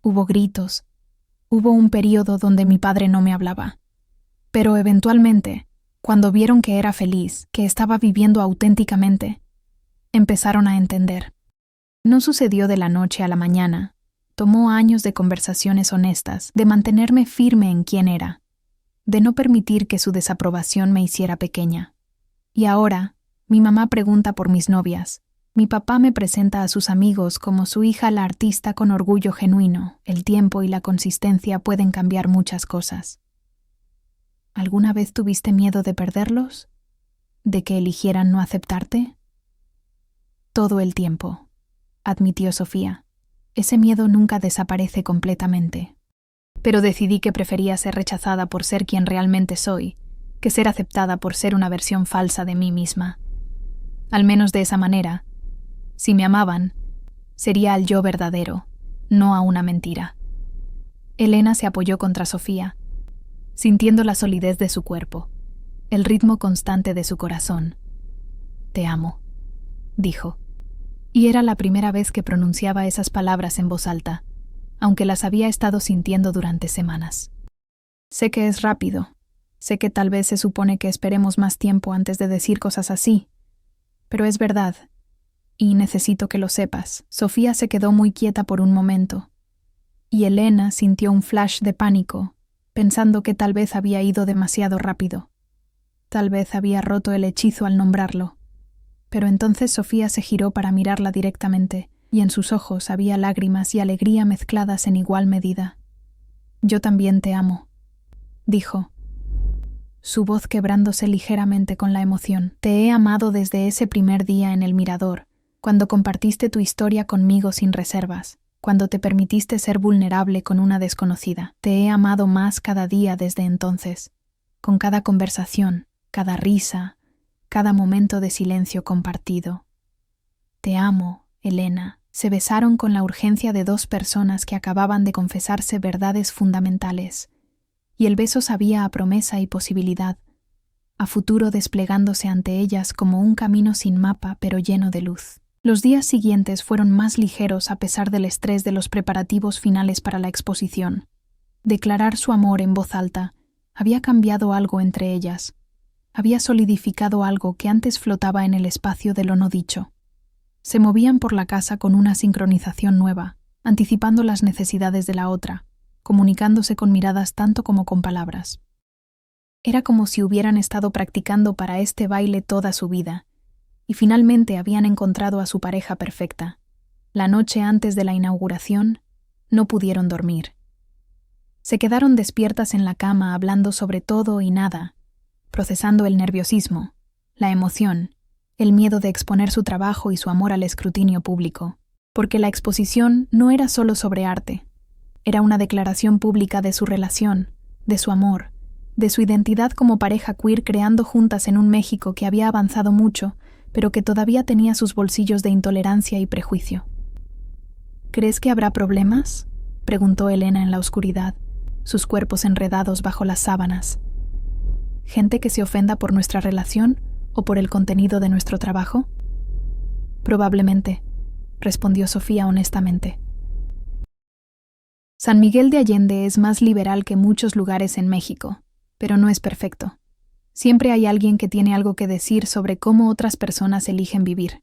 hubo gritos, hubo un período donde mi padre no me hablaba. Pero eventualmente, cuando vieron que era feliz, que estaba viviendo auténticamente, empezaron a entender. No sucedió de la noche a la mañana. Tomó años de conversaciones honestas, de mantenerme firme en quién era, de no permitir que su desaprobación me hiciera pequeña. Y ahora, mi mamá pregunta por mis novias. Mi papá me presenta a sus amigos como su hija la artista con orgullo genuino. El tiempo y la consistencia pueden cambiar muchas cosas. ¿Alguna vez tuviste miedo de perderlos? ¿De que eligieran no aceptarte? Todo el tiempo, admitió Sofía. Ese miedo nunca desaparece completamente. Pero decidí que prefería ser rechazada por ser quien realmente soy, que ser aceptada por ser una versión falsa de mí misma. Al menos de esa manera, si me amaban, sería al yo verdadero, no a una mentira. Elena se apoyó contra Sofía, sintiendo la solidez de su cuerpo, el ritmo constante de su corazón. «Te amo», dijo. Y era la primera vez que pronunciaba esas palabras en voz alta, aunque las había estado sintiendo durante semanas. Sé que es rápido, sé que tal vez se supone que esperemos más tiempo antes de decir cosas así, pero es verdad, y necesito que lo sepas. Sofía se quedó muy quieta por un momento, y Elena sintió un flash de pánico, pensando que tal vez había ido demasiado rápido. Tal vez había roto el hechizo al nombrarlo. Pero entonces Sofía se giró para mirarla directamente, y en sus ojos había lágrimas y alegría mezcladas en igual medida. «Yo también te amo», dijo, su voz quebrándose ligeramente con la emoción. «Te he amado desde ese primer día en el mirador, cuando compartiste tu historia conmigo sin reservas, cuando te permitiste ser vulnerable con una desconocida. Te he amado más cada día desde entonces, con cada conversación, cada risa, cada momento de silencio compartido. Te amo, Elena». Se besaron con la urgencia de 2 personas que acababan de confesarse verdades fundamentales, y el beso sabía a promesa y posibilidad, a futuro desplegándose ante ellas como un camino sin mapa pero lleno de luz. Los días siguientes fueron más ligeros a pesar del estrés de los preparativos finales para la exposición. Declarar su amor en voz alta había cambiado algo entre ellas, había solidificado algo que antes flotaba en el espacio de lo no dicho. Se movían por la casa con una sincronización nueva, anticipando las necesidades de la otra, comunicándose con miradas tanto como con palabras. Era como si hubieran estado practicando para este baile toda su vida, y finalmente habían encontrado a su pareja perfecta. La noche antes de la inauguración, no pudieron dormir. Se quedaron despiertas en la cama hablando sobre todo y nada, procesando el nerviosismo, la emoción, el miedo de exponer su trabajo y su amor al escrutinio público, porque la exposición no era solo sobre arte, era una declaración pública de su relación, de su amor, de su identidad como pareja queer creando juntas en un México que había avanzado mucho, pero que todavía tenía sus bolsillos de intolerancia y prejuicio. ¿Crees que habrá problemas?, preguntó Elena en la oscuridad, sus cuerpos enredados bajo las sábanas. ¿Gente que se ofenda por nuestra relación o por el contenido de nuestro trabajo? Probablemente, respondió Sofía honestamente. San Miguel de Allende es más liberal que muchos lugares en México, pero no es perfecto. Siempre hay alguien que tiene algo que decir sobre cómo otras personas eligen vivir.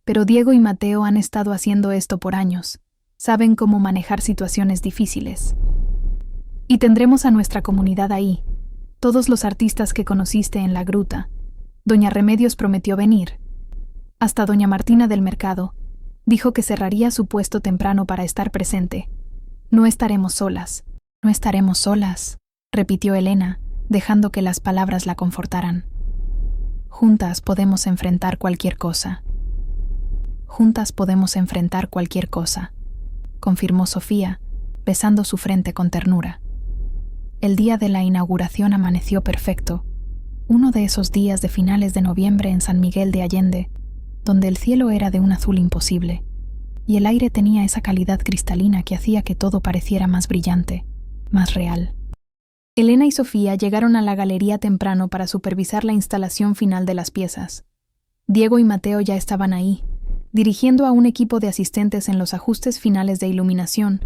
Pero Diego y Mateo han estado haciendo esto por años. Saben cómo manejar situaciones difíciles. Y tendremos a nuestra comunidad ahí, todos los artistas que conociste en la gruta. Doña Remedios prometió venir. Hasta doña Martina del Mercado dijo que cerraría su puesto temprano para estar presente. No estaremos solas, repitió Elena, dejando que las palabras la confortaran. Juntas podemos enfrentar cualquier cosa. Juntas podemos enfrentar cualquier cosa, confirmó Sofía, besando su frente con ternura. El día de la inauguración amaneció perfecto, uno de esos días de finales de noviembre en San Miguel de Allende, donde el cielo era de un azul imposible, y el aire tenía esa calidad cristalina que hacía que todo pareciera más brillante, más real. Elena y Sofía llegaron a la galería temprano para supervisar la instalación final de las piezas. Diego y Mateo ya estaban ahí, dirigiendo a un equipo de asistentes en los ajustes finales de iluminación,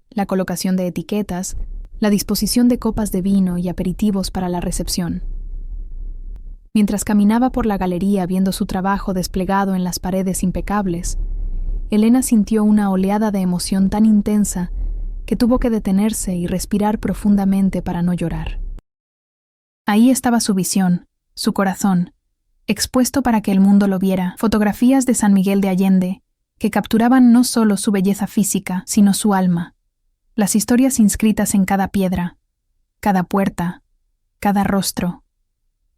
la colocación de etiquetas, la disposición de copas de vino y aperitivos para la recepción. Mientras caminaba por la galería viendo su trabajo desplegado en las paredes impecables, Elena sintió una oleada de emoción tan intensa que tuvo que detenerse y respirar profundamente para no llorar. Ahí estaba su visión, su corazón, expuesto para que el mundo lo viera, fotografías de San Miguel de Allende, que capturaban no solo su belleza física, sino su alma, las historias inscritas en cada piedra, cada puerta, cada rostro.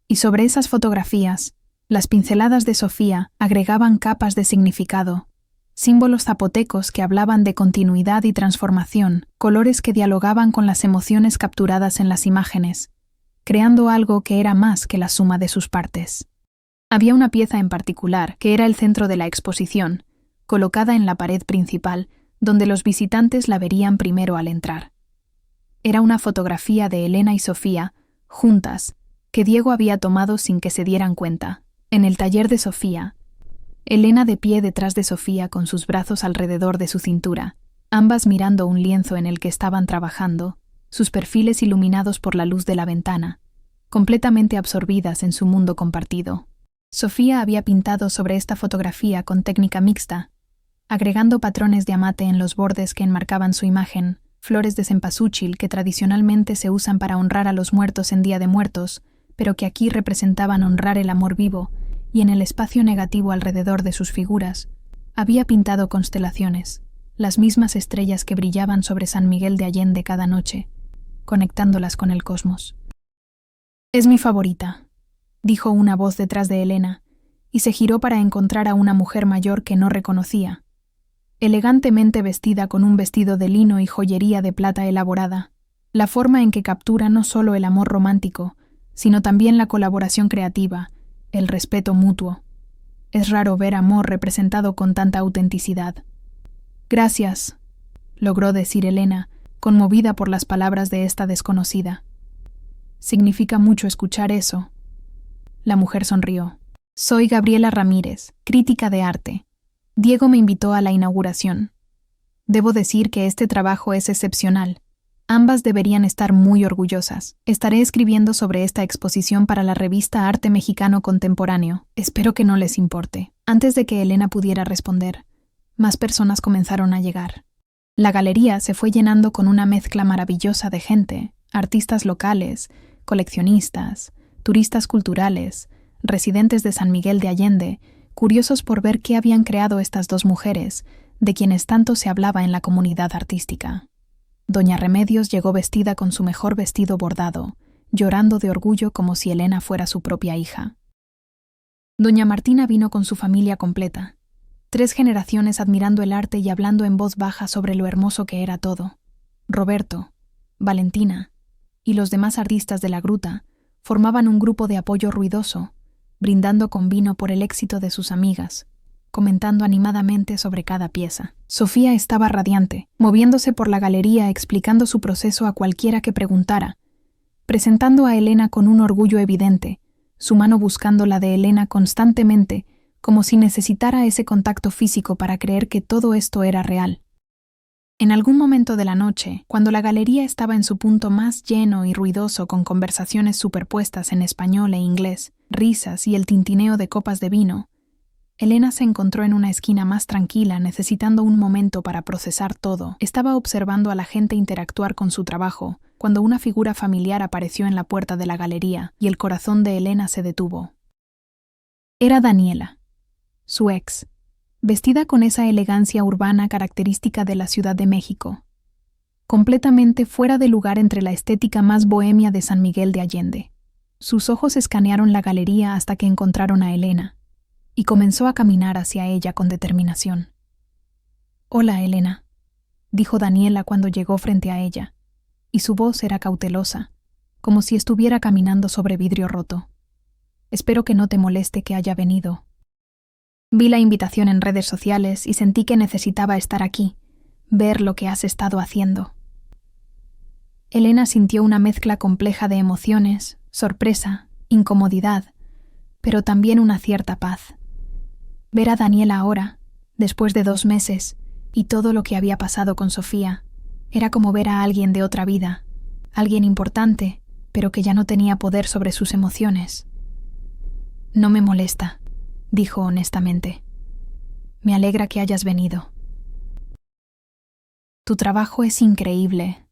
Y sobre esas fotografías, las pinceladas de Sofía agregaban capas de significado, símbolos zapotecos que hablaban de continuidad y transformación, colores que dialogaban con las emociones capturadas en las imágenes, creando algo que era más que la suma de sus partes. Había una pieza en particular, que era el centro de la exposición, colocada en la pared principal, donde los visitantes la verían primero al entrar. Era una fotografía de Elena y Sofía, juntas, que Diego había tomado sin que se dieran cuenta, en el taller de Sofía. Elena de pie detrás de Sofía con sus brazos alrededor de su cintura, ambas mirando un lienzo en el que estaban trabajando, sus perfiles iluminados por la luz de la ventana, completamente absorbidas en su mundo compartido. Sofía había pintado sobre esta fotografía con técnica mixta, agregando patrones de amate en los bordes que enmarcaban su imagen, flores de cempasúchil que tradicionalmente se usan para honrar a los muertos en Día de Muertos, pero que aquí representaban honrar el amor vivo, y en el espacio negativo alrededor de sus figuras, había pintado constelaciones, las mismas estrellas que brillaban sobre San Miguel de Allende cada noche, conectándolas con el cosmos. «Es mi favorita», dijo una voz detrás de Elena, y se giró para encontrar a una mujer mayor que no reconocía, elegantemente vestida con un vestido de lino y joyería de plata elaborada, la forma en que captura no solo el amor romántico, sino también la colaboración creativa, el respeto mutuo. Es raro ver amor representado con tanta autenticidad. «Gracias», logró decir Elena, conmovida por las palabras de esta desconocida. «Significa mucho escuchar eso». La mujer sonrió. «Soy Gabriela Ramírez, crítica de arte. Diego me invitó a la inauguración. Debo decir que este trabajo es excepcional. Ambas deberían estar muy orgullosas. Estaré escribiendo sobre esta exposición para la revista Arte Mexicano Contemporáneo. Espero que no les importe». Antes de que Elena pudiera responder, más personas comenzaron a llegar. La galería se fue llenando con una mezcla maravillosa de gente, artistas locales, coleccionistas, turistas culturales, residentes de San Miguel de Allende, curiosos por ver qué habían creado estas dos mujeres, de quienes tanto se hablaba en la comunidad artística. Doña Remedios llegó vestida con su mejor vestido bordado, llorando de orgullo como si Elena fuera su propia hija. Doña Martina vino con su familia completa, 3 generaciones admirando el arte y hablando en voz baja sobre lo hermoso que era todo. Roberto, Valentina y los demás artistas de la gruta formaban un grupo de apoyo ruidoso, brindando con vino por el éxito de sus amigas, comentando animadamente sobre cada pieza. Sofía estaba radiante, moviéndose por la galería explicando su proceso a cualquiera que preguntara, presentando a Elena con un orgullo evidente, su mano buscando la de Elena constantemente, como si necesitara ese contacto físico para creer que todo esto era real. En algún momento de la noche, cuando la galería estaba en su punto más lleno y ruidoso con conversaciones superpuestas en español e inglés, risas y el tintineo de copas de vino, Elena se encontró en una esquina más tranquila, necesitando un momento para procesar todo. Estaba observando a la gente interactuar con su trabajo, cuando una figura familiar apareció en la puerta de la galería y el corazón de Elena se detuvo. Era Daniela, su ex, vestida con esa elegancia urbana característica de la Ciudad de México, completamente fuera de lugar entre la estética más bohemia de San Miguel de Allende. Sus ojos escanearon la galería hasta que encontraron a Elena, y comenzó a caminar hacia ella con determinación. «Hola, Elena», dijo Daniela cuando llegó frente a ella, y su voz era cautelosa, como si estuviera caminando sobre vidrio roto. «Espero que no te moleste que haya venido. Vi la invitación en redes sociales y sentí que necesitaba estar aquí, ver lo que has estado haciendo». Elena sintió una mezcla compleja de emociones, sorpresa, incomodidad, pero también una cierta paz. Ver a Daniela ahora, después de 2 meses, y todo lo que había pasado con Sofía, era como ver a alguien de otra vida, alguien importante, pero que ya no tenía poder sobre sus emociones. «No me molesta», dijo honestamente. «Me alegra que hayas venido». «Tu trabajo es increíble»,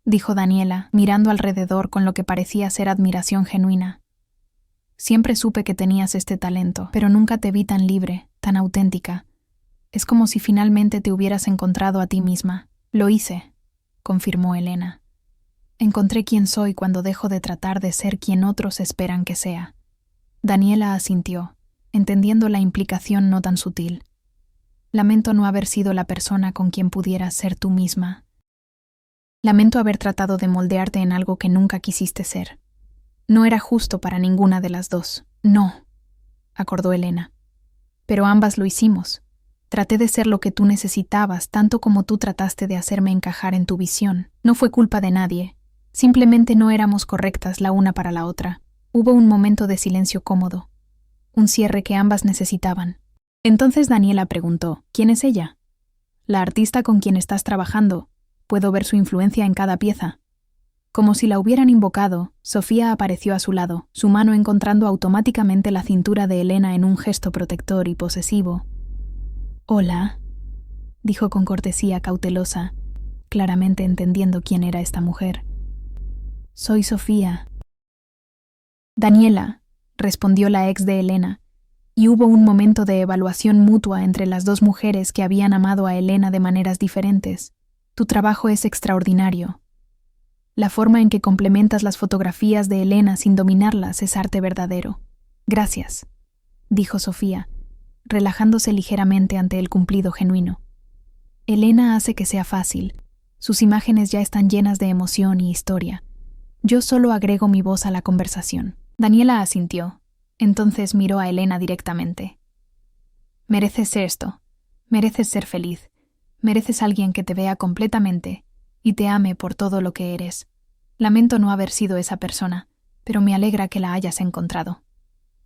dijo Daniela, mirando alrededor con lo que parecía ser admiración genuina. «Siempre supe que tenías este talento, pero nunca te vi tan libre, tan auténtica. Es como si finalmente te hubieras encontrado a ti misma». «Lo hice», confirmó Elena. «Encontré quién soy cuando dejo de tratar de ser quien otros esperan que sea». Daniela asintió, entendiendo la implicación no tan sutil. «Lamento no haber sido la persona con quien pudieras ser tú misma. Lamento haber tratado de moldearte en algo que nunca quisiste ser. No era justo para ninguna de las dos». «No», acordó Elena. «Pero ambas lo hicimos. Traté de ser lo que tú necesitabas, tanto como tú trataste de hacerme encajar en tu visión. No fue culpa de nadie. Simplemente no éramos correctas la una para la otra». Hubo un momento de silencio cómodo, un cierre que ambas necesitaban. Entonces Daniela preguntó, «¿Quién es ella?» «La artista con quien estás trabajando. Puedo ver su influencia en cada pieza». Como si la hubieran invocado, Sofía apareció a su lado, su mano encontrando automáticamente la cintura de Elena en un gesto protector y posesivo. «Hola», dijo con cortesía cautelosa, claramente entendiendo quién era esta mujer. «Soy Sofía». «Daniela», respondió la ex de Elena, y hubo un momento de evaluación mutua entre las dos mujeres que habían amado a Elena de maneras diferentes. «Tu trabajo es extraordinario. La forma en que complementas las fotografías de Elena sin dominarlas es arte verdadero». «Gracias», dijo Sofía, relajándose ligeramente ante el cumplido genuino. «Elena hace que sea fácil. Sus imágenes ya están llenas de emoción y historia. Yo solo agrego mi voz a la conversación». Daniela asintió. Entonces miró a Elena directamente. «Mereces esto. Mereces ser feliz. Mereces alguien que te vea completamente y te ame por todo lo que eres. Lamento no haber sido esa persona, pero me alegra que la hayas encontrado».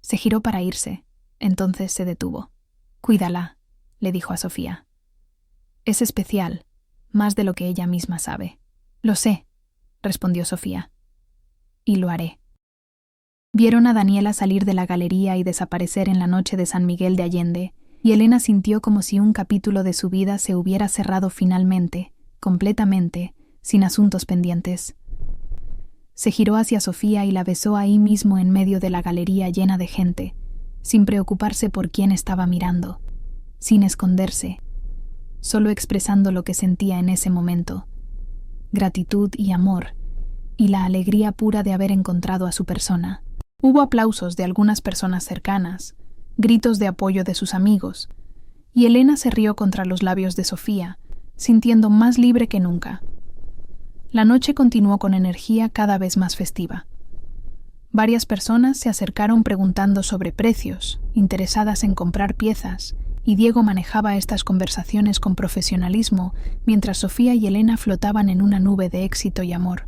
Se giró para irse. Entonces se detuvo. «Cuídala», le dijo a Sofía. «Es especial, más de lo que ella misma sabe». «Lo sé», respondió Sofía. «Y lo haré». Vieron a Daniela salir de la galería y desaparecer en la noche de San Miguel de Allende, y Elena sintió como si un capítulo de su vida se hubiera cerrado finalmente, completamente, sin asuntos pendientes. Se giró hacia Sofía y la besó ahí mismo en medio de la galería llena de gente, sin preocuparse por quién estaba mirando, sin esconderse, solo expresando lo que sentía en ese momento: gratitud y amor, y la alegría pura de haber encontrado a su persona. Hubo aplausos de algunas personas cercanas, gritos de apoyo de sus amigos, y Elena se rió contra los labios de Sofía, sintiendo más libre que nunca. La noche continuó con energía cada vez más festiva. Varias personas se acercaron preguntando sobre precios, interesadas en comprar piezas, y Diego manejaba estas conversaciones con profesionalismo, mientras Sofía y Elena flotaban en una nube de éxito y amor.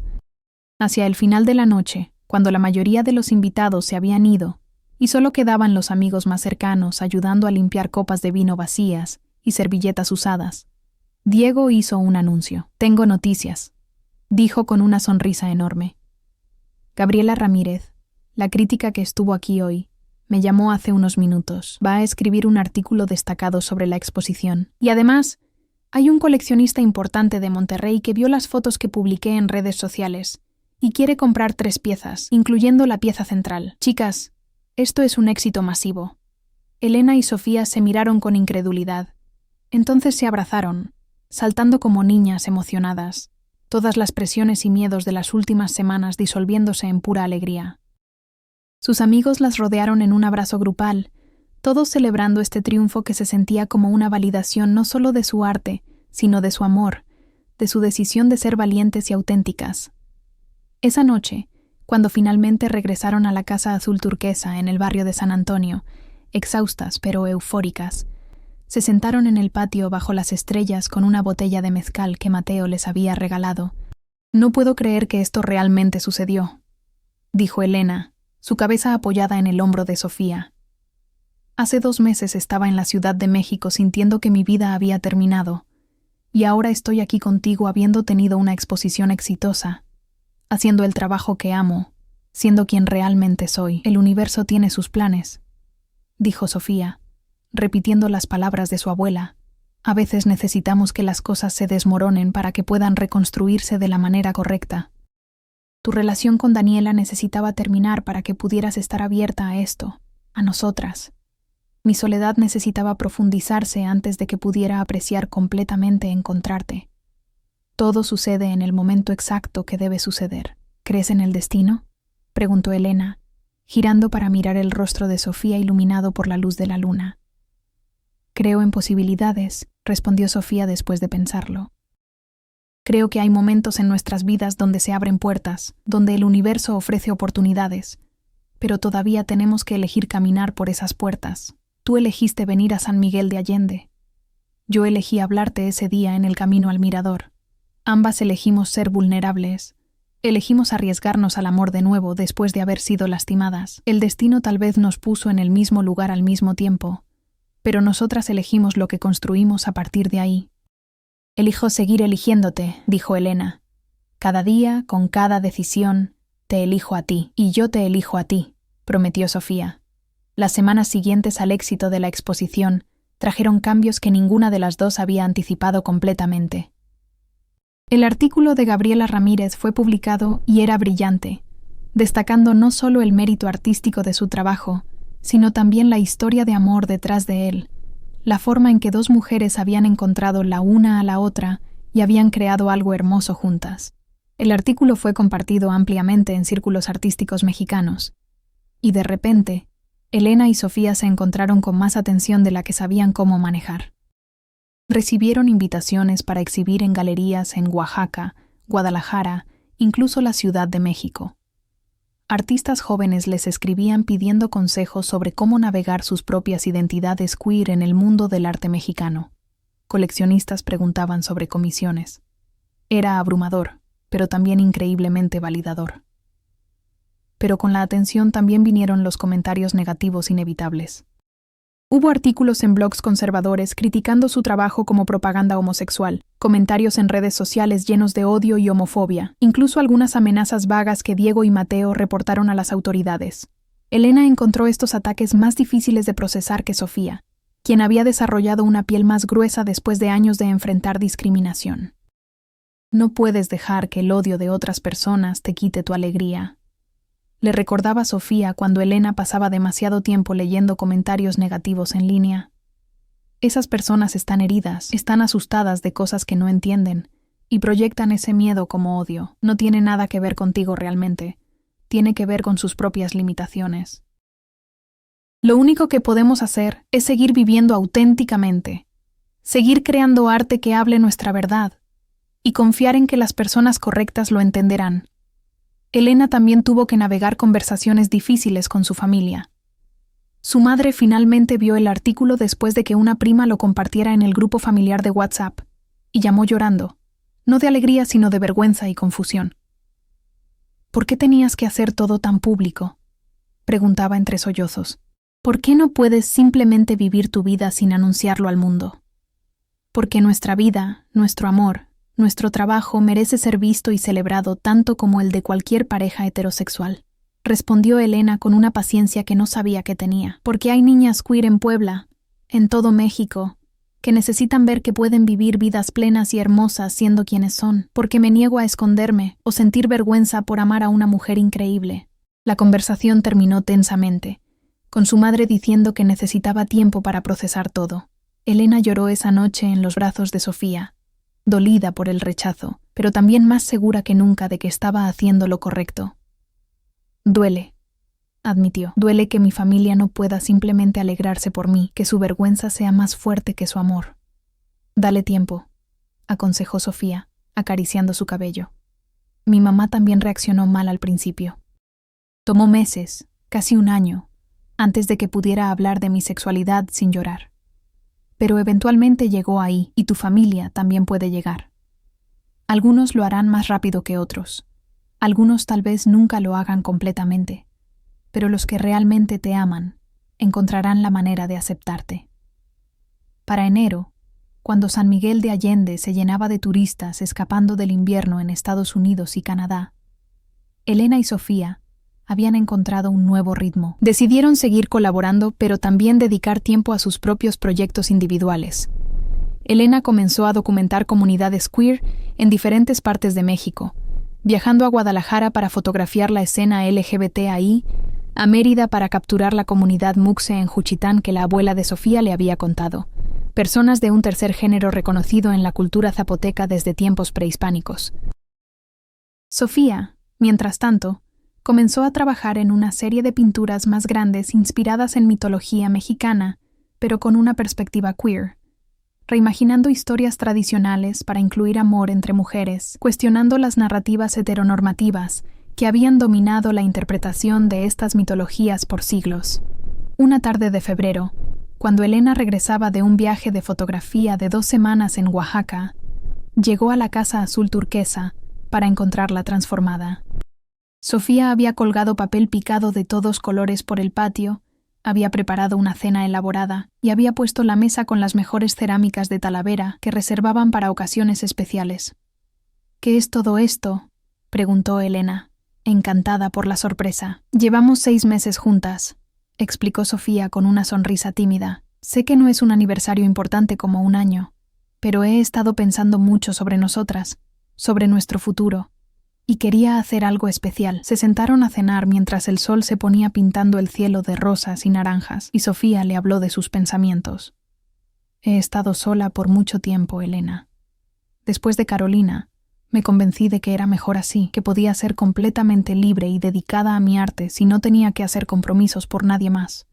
Hacia el final de la noche, cuando la mayoría de los invitados se habían ido, y solo quedaban los amigos más cercanos ayudando a limpiar copas de vino vacías y servilletas usadas, Diego hizo un anuncio. «Tengo noticias», dijo con una sonrisa enorme. «Gabriela Ramírez, la crítica que estuvo aquí hoy, me llamó hace unos minutos. Va a escribir un artículo destacado sobre la exposición. Y además, hay un coleccionista importante de Monterrey que vio las fotos que publiqué en redes sociales y quiere comprar 3 piezas, incluyendo la pieza central. Chicas, esto es un éxito masivo». Elena y Sofía se miraron con incredulidad. Entonces se abrazaron, saltando como niñas emocionadas, todas las presiones y miedos de las últimas semanas disolviéndose en pura alegría. Sus amigos las rodearon en un abrazo grupal, todos celebrando este triunfo que se sentía como una validación no solo de su arte, sino de su amor, de su decisión de ser valientes y auténticas. Esa noche, cuando finalmente regresaron a la casa azul turquesa en el barrio de San Antonio, exhaustas pero eufóricas, se sentaron en el patio bajo las estrellas con una botella de mezcal que Mateo les había regalado. «No puedo creer que esto realmente sucedió», dijo Elena, su cabeza apoyada en el hombro de Sofía. «Hace 2 meses estaba en la Ciudad de México sintiendo que mi vida había terminado, y ahora estoy aquí contigo habiendo tenido una exposición exitosa, haciendo el trabajo que amo, siendo quien realmente soy. El universo tiene sus planes», dijo Sofía, repitiendo las palabras de su abuela. «A veces necesitamos que las cosas se desmoronen para que puedan reconstruirse de la manera correcta. Tu relación con Daniela necesitaba terminar para que pudieras estar abierta a esto, a nosotras. Mi soledad necesitaba profundizarse antes de que pudiera apreciar completamente encontrarte. Todo sucede en el momento exacto que debe suceder». «¿Crees en el destino?», preguntó Elena, girando para mirar el rostro de Sofía iluminado por la luz de la luna. «Creo en posibilidades», respondió Sofía después de pensarlo. «Creo que hay momentos en nuestras vidas donde se abren puertas, donde el universo ofrece oportunidades, pero todavía tenemos que elegir caminar por esas puertas. Tú elegiste venir a San Miguel de Allende. Yo elegí hablarte ese día en el camino al mirador. Ambas elegimos ser vulnerables. Elegimos arriesgarnos al amor de nuevo después de haber sido lastimadas. El destino tal vez nos puso en el mismo lugar al mismo tiempo, pero nosotras elegimos lo que construimos a partir de ahí». «Elijo seguir eligiéndote», dijo Elena. «Cada día, con cada decisión, te elijo a ti, y yo te elijo a ti», prometió Sofía. Las semanas siguientes al éxito de la exposición trajeron cambios que ninguna de las dos había anticipado completamente. El artículo de Gabriela Ramírez fue publicado y era brillante, destacando no solo el mérito artístico de su trabajo, sino también la historia de amor detrás de él, la forma en que 2 mujeres habían encontrado la una a la otra y habían creado algo hermoso juntas. El artículo fue compartido ampliamente en círculos artísticos mexicanos, y de repente, Elena y Sofía se encontraron con más atención de la que sabían cómo manejar. Recibieron invitaciones para exhibir en galerías en Oaxaca, Guadalajara, incluso la Ciudad de México. Artistas jóvenes les escribían pidiendo consejos sobre cómo navegar sus propias identidades queer en el mundo del arte mexicano. Coleccionistas preguntaban sobre comisiones. Era abrumador, pero también increíblemente validador. Pero con la atención también vinieron los comentarios negativos inevitables. Hubo artículos en blogs conservadores criticando su trabajo como propaganda homosexual, comentarios en redes sociales llenos de odio y homofobia, incluso algunas amenazas vagas que Diego y Mateo reportaron a las autoridades. Elena encontró estos ataques más difíciles de procesar que Sofía. quien había desarrollado una piel más gruesa después de años de enfrentar discriminación. No puedes dejar que el odio de otras personas te quite tu alegría, le recordaba Sofía cuando Elena pasaba demasiado tiempo leyendo comentarios negativos en línea. Esas personas están heridas, están asustadas de cosas que no entienden, y proyectan ese miedo como odio. No tiene nada que ver contigo realmente, tiene que ver con sus propias limitaciones. Lo único que podemos hacer es seguir viviendo auténticamente, seguir creando arte que hable nuestra verdad, y confiar en que las personas correctas lo entenderán. Elena también tuvo que navegar conversaciones difíciles con su familia. Su madre finalmente vio el artículo después de que una prima lo compartiera en el grupo familiar de WhatsApp, y llamó llorando, no de alegría sino de vergüenza y confusión. ¿Por qué tenías que hacer todo tan público?, preguntaba entre sollozos. ¿Por qué no puedes simplemente vivir tu vida sin anunciarlo al mundo? Porque nuestra vida, nuestro amor, nuestro trabajo merece ser visto y celebrado tanto como el de cualquier pareja heterosexual, respondió Elena con una paciencia que no sabía que tenía. Porque hay niñas queer en Puebla, en todo México, que necesitan ver que pueden vivir vidas plenas y hermosas siendo quienes son. Porque me niego a esconderme o sentir vergüenza por amar a una mujer increíble. La conversación terminó tensamente, con su madre diciendo que necesitaba tiempo para procesar todo. Elena lloró esa noche en los brazos de Sofía, dolida por el rechazo, pero también más segura que nunca de que estaba haciendo lo correcto. Duele, admitió. Duele que mi familia no pueda simplemente alegrarse por mí, que su vergüenza sea más fuerte que su amor. Dale tiempo, aconsejó Sofía, acariciando su cabello. Mi mamá también reaccionó mal al principio. Tomó meses, casi un año, antes de que pudiera hablar de mi sexualidad sin llorar. Pero eventualmente llegó ahí, y tu familia también puede llegar. Algunos lo harán más rápido que otros. Algunos tal vez nunca lo hagan completamente. Pero los que realmente te aman, encontrarán la manera de aceptarte. Para enero, cuando San Miguel de Allende se llenaba de turistas escapando del invierno en Estados Unidos y Canadá, Elena y Sofía habían encontrado un nuevo ritmo. Decidieron seguir colaborando, pero también dedicar tiempo a sus propios proyectos individuales. Elena comenzó a documentar comunidades queer en diferentes partes de México, viajando a Guadalajara para fotografiar la escena LGBT ahí, a Mérida para capturar la comunidad muxe en Juchitán que la abuela de Sofía le había contado, personas de un tercer género reconocido en la cultura zapoteca desde tiempos prehispánicos. Sofía, mientras tanto, comenzó a trabajar en una serie de pinturas más grandes inspiradas en mitología mexicana, pero con una perspectiva queer, reimaginando historias tradicionales para incluir amor entre mujeres, cuestionando las narrativas heteronormativas que habían dominado la interpretación de estas mitologías por siglos. Una tarde de febrero, cuando Elena regresaba de un viaje de fotografía de 2 semanas en Oaxaca, llegó a la casa azul turquesa para encontrarla transformada. Sofía había colgado papel picado de todos colores por el patio, había preparado una cena elaborada y había puesto la mesa con las mejores cerámicas de Talavera que reservaban para ocasiones especiales. ¿Qué es todo esto?, preguntó Elena, encantada por la sorpresa. Llevamos 6 meses juntas, explicó Sofía con una sonrisa tímida. Sé que no es un aniversario importante como un año, pero he estado pensando mucho sobre nosotras, sobre nuestro futuro, y quería hacer algo especial. Se sentaron a cenar mientras el sol se ponía pintando el cielo de rosas y naranjas, y Sofía le habló de sus pensamientos. He estado sola por mucho tiempo, Elena. Después de Carolina, me convencí de que era mejor así, que podía ser completamente libre y dedicada a mi arte si no tenía que hacer compromisos por nadie más.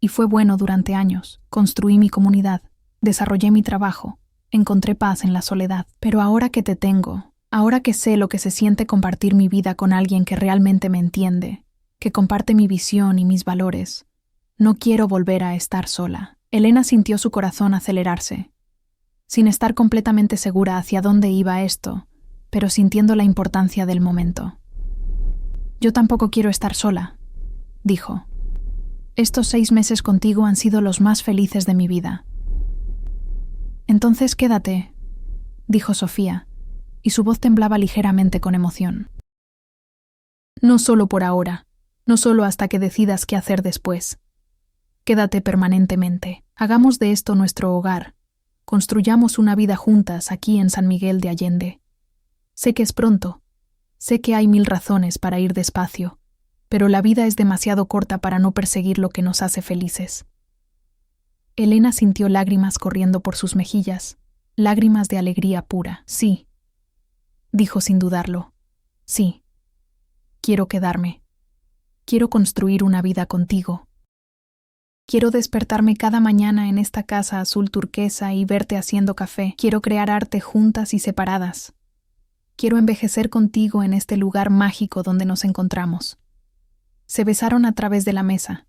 Y fue bueno durante años. Construí mi comunidad, desarrollé mi trabajo, encontré paz en la soledad. Pero ahora que te tengo, ahora que sé lo que se siente compartir mi vida con alguien que realmente me entiende, que comparte mi visión y mis valores, no quiero volver a estar sola. Elena sintió su corazón acelerarse, sin estar completamente segura hacia dónde iba esto, pero sintiendo la importancia del momento. Yo tampoco quiero estar sola, dijo. Estos 6 meses contigo han sido los más felices de mi vida. Entonces quédate, dijo Sofía, y su voz temblaba ligeramente con emoción. No solo por ahora, no solo hasta que decidas qué hacer después. Quédate permanentemente. Hagamos de esto nuestro hogar. Construyamos una vida juntas aquí en San Miguel de Allende. Sé que es pronto. Sé que hay 1000 razones para ir despacio, pero la vida es demasiado corta para no perseguir lo que nos hace felices. Elena sintió lágrimas corriendo por sus mejillas, lágrimas de alegría pura. Sí, dijo sin dudarlo. Sí. Quiero quedarme. Quiero construir una vida contigo. Quiero despertarme cada mañana en esta casa azul turquesa y verte haciendo café. Quiero crear arte juntas y separadas. Quiero envejecer contigo en este lugar mágico donde nos encontramos. Se besaron a través de la mesa,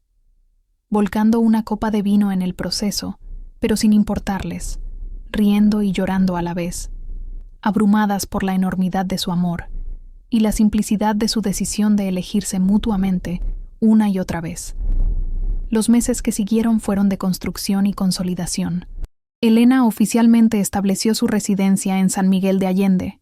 volcando una copa de vino en el proceso, pero sin importarles, riendo y llorando a la vez, abrumadas por la enormidad de su amor y la simplicidad de su decisión de elegirse mutuamente una y otra vez. Los meses que siguieron fueron de construcción y consolidación. Elena oficialmente estableció su residencia en San Miguel de Allende.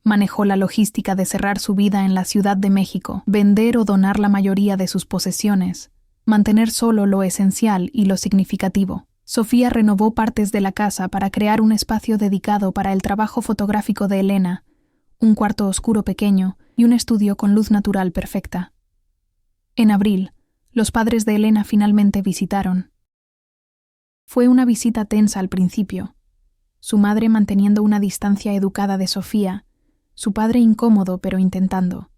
Manejó la logística de cerrar su vida en la Ciudad de México, vender o donar la mayoría de sus posesiones, mantener solo lo esencial y lo significativo. Sofía renovó partes de la casa para crear un espacio dedicado para el trabajo fotográfico de Elena, un cuarto oscuro pequeño y un estudio con luz natural perfecta. En abril, los padres de Elena finalmente visitaron. Fue una visita tensa al principio, su madre manteniendo una distancia educada de Sofía, su padre incómodo pero intentando.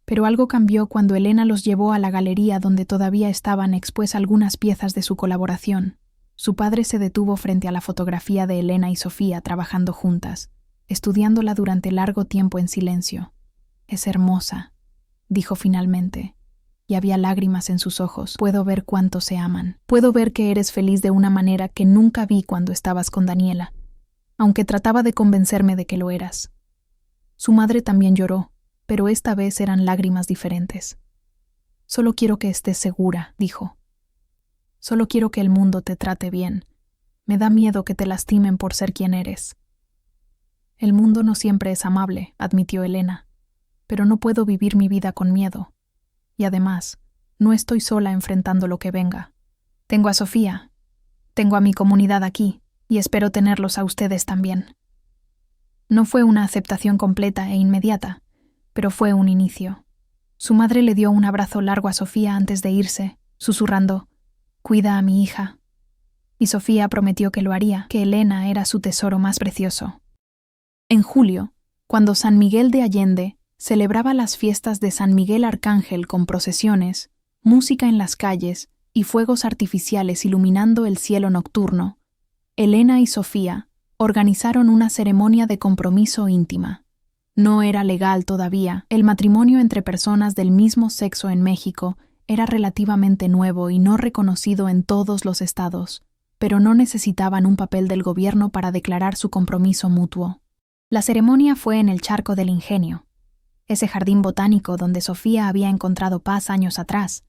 Pero algo cambió cuando Elena los llevó a la galería donde todavía estaban expuestas algunas piezas de su colaboración. Su padre se detuvo frente a la fotografía de Elena y Sofía trabajando juntas, estudiándola durante largo tiempo en silencio. «Es hermosa», dijo finalmente, y había lágrimas en sus ojos. «Puedo ver cuánto se aman. Puedo ver que eres feliz de una manera que nunca vi cuando estabas con Daniela, aunque trataba de convencerme de que lo eras». Su madre también lloró, pero esta vez eran lágrimas diferentes. «Solo quiero que estés segura», dijo. «Solo quiero que el mundo te trate bien. Me da miedo que te lastimen por ser quien eres». «El mundo no siempre es amable», admitió Elena, «pero no puedo vivir mi vida con miedo. Y además, no estoy sola enfrentando lo que venga. Tengo a Sofía, tengo a mi comunidad aquí, y espero tenerlos a ustedes también». No fue una aceptación completa e inmediata, pero fue un inicio. Su madre le dio un abrazo largo a Sofía antes de irse, susurrando, «Cuida a mi hija». Y Sofía prometió que lo haría, que Elena era su tesoro más precioso. En julio, cuando San Miguel de Allende celebraba las fiestas de San Miguel Arcángel con procesiones, música en las calles y fuegos artificiales iluminando el cielo nocturno, Elena y Sofía organizaron una ceremonia de compromiso íntima. No era legal todavía, el matrimonio entre personas del mismo sexo en México era relativamente nuevo y no reconocido en todos los estados, pero no necesitaban un papel del gobierno para declarar su compromiso mutuo. La ceremonia fue en el Charco del Ingenio, ese jardín botánico donde Sofía había encontrado paz años atrás,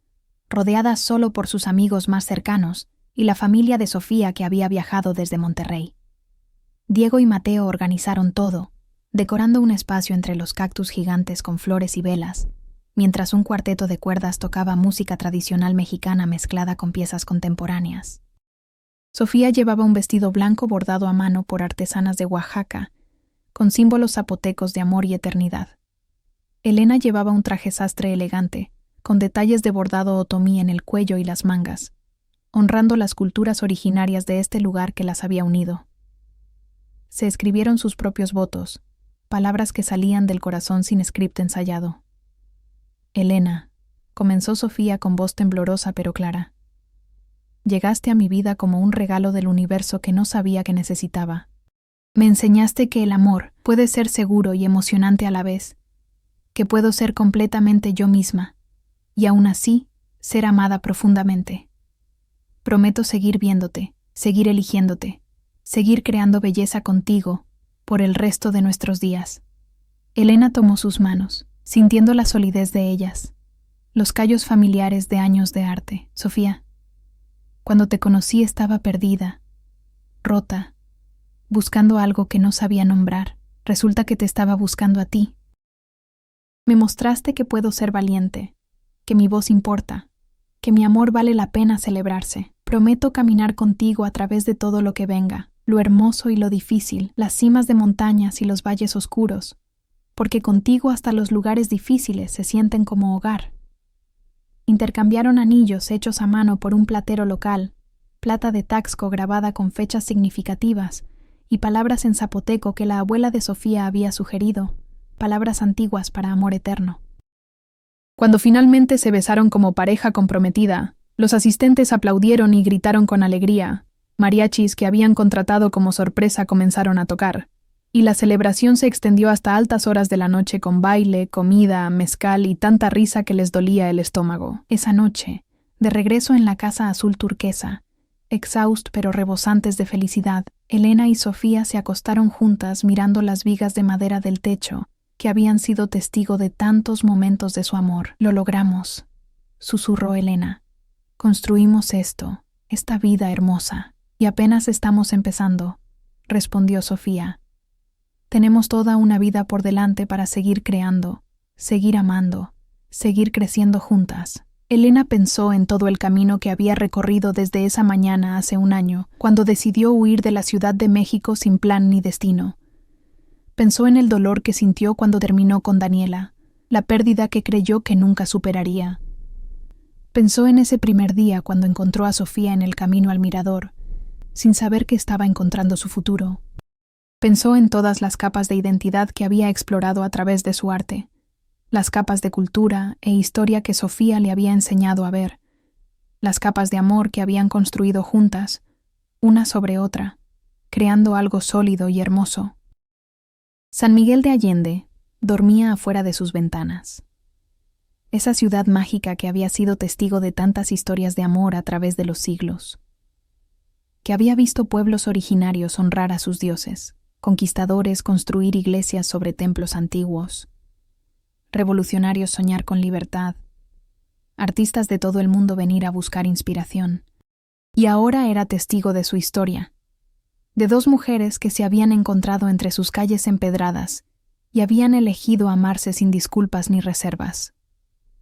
rodeada solo por sus amigos más cercanos y la familia de Sofía que había viajado desde Monterrey. Diego y Mateo organizaron todo, decorando un espacio entre los cactus gigantes con flores y velas, mientras un cuarteto de cuerdas tocaba música tradicional mexicana mezclada con piezas contemporáneas. Sofía llevaba un vestido blanco bordado a mano por artesanas de Oaxaca, con símbolos zapotecos de amor y eternidad. Elena llevaba un traje sastre elegante, con detalles de bordado otomí en el cuello y las mangas, honrando las culturas originarias de este lugar que las había unido. Se escribieron sus propios votos, palabras que salían del corazón sin script ensayado. «Elena», comenzó Sofía con voz temblorosa pero clara, «llegaste a mi vida como un regalo del universo que no sabía que necesitaba. Me enseñaste que el amor puede ser seguro y emocionante a la vez, que puedo ser completamente yo misma, y aún así, ser amada profundamente. Prometo seguir viéndote, seguir eligiéndote, seguir creando belleza contigo por el resto de nuestros días». Elena tomó sus manos, sintiendo la solidez de ellas, los callos familiares de años de arte. «Sofía, cuando te conocí estaba perdida, rota, buscando algo que no sabía nombrar. Resulta que te estaba buscando a ti. Me mostraste que puedo ser valiente, que mi voz importa, que mi amor vale la pena celebrarse. Prometo caminar contigo a través de todo lo que venga, lo hermoso y lo difícil, las cimas de montañas y los valles oscuros, porque contigo hasta los lugares difíciles se sienten como hogar. Intercambiaron anillos hechos a mano por un platero local, plata de Taxco grabada con fechas significativas y palabras en zapoteco que la abuela de Sofía había sugerido, palabras antiguas para amor eterno. Cuando finalmente se besaron como pareja comprometida, los asistentes aplaudieron y gritaron con alegría. Mariachis que habían contratado como sorpresa comenzaron a tocar, y la celebración se extendió hasta altas horas de la noche con baile, comida, mezcal y tanta risa que les dolía el estómago. Esa noche, de regreso en la casa azul turquesa, exhaustos pero rebosantes de felicidad, Elena y Sofía se acostaron juntas mirando las vigas de madera del techo que habían sido testigo de tantos momentos de su amor. «Lo logramos», susurró Elena. «Construimos esta vida hermosa, y apenas estamos empezando», respondió Sofía. «Tenemos toda una vida por delante para seguir creando, seguir amando, seguir creciendo juntas». Elena pensó en todo el camino que había recorrido desde esa mañana hace un año, cuando decidió huir de la Ciudad de México sin plan ni destino. Pensó en el dolor que sintió cuando terminó con Daniela, la pérdida que creyó que nunca superaría. Pensó en ese primer día cuando encontró a Sofía en el camino al mirador, sin saber que estaba encontrando su futuro. Pensó en todas las capas de identidad que había explorado a través de su arte, las capas de cultura e historia que Sofía le había enseñado a ver, las capas de amor que habían construido juntas, una sobre otra, creando algo sólido y hermoso. San Miguel de Allende dormía afuera de sus ventanas. Esa ciudad mágica que había sido testigo de tantas historias de amor a través de los siglos, que había visto pueblos originarios honrar a sus dioses, conquistadores construir iglesias sobre templos antiguos, revolucionarios soñar con libertad, artistas de todo el mundo venir a buscar inspiración. Y ahora era testigo de su historia, de dos mujeres que se habían encontrado entre sus calles empedradas y habían elegido amarse sin disculpas ni reservas.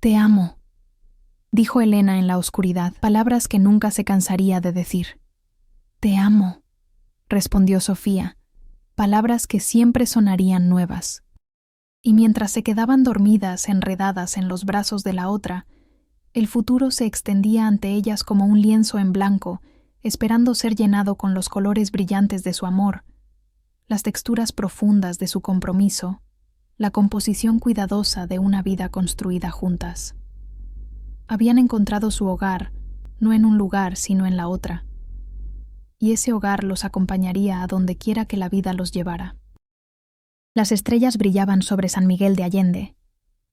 «Te amo», dijo Elena en la oscuridad, palabras que nunca se cansaría de decir. «Te amo», respondió Sofía, palabras que siempre sonarían nuevas. Y mientras se quedaban dormidas, enredadas en los brazos de la otra, el futuro se extendía ante ellas como un lienzo en blanco, esperando ser llenado con los colores brillantes de su amor, las texturas profundas de su compromiso, la composición cuidadosa de una vida construida juntas. Habían encontrado su hogar, no en un lugar, sino en la otra, y ese hogar los acompañaría a donde quiera que la vida los llevara. Las estrellas brillaban sobre San Miguel de Allende,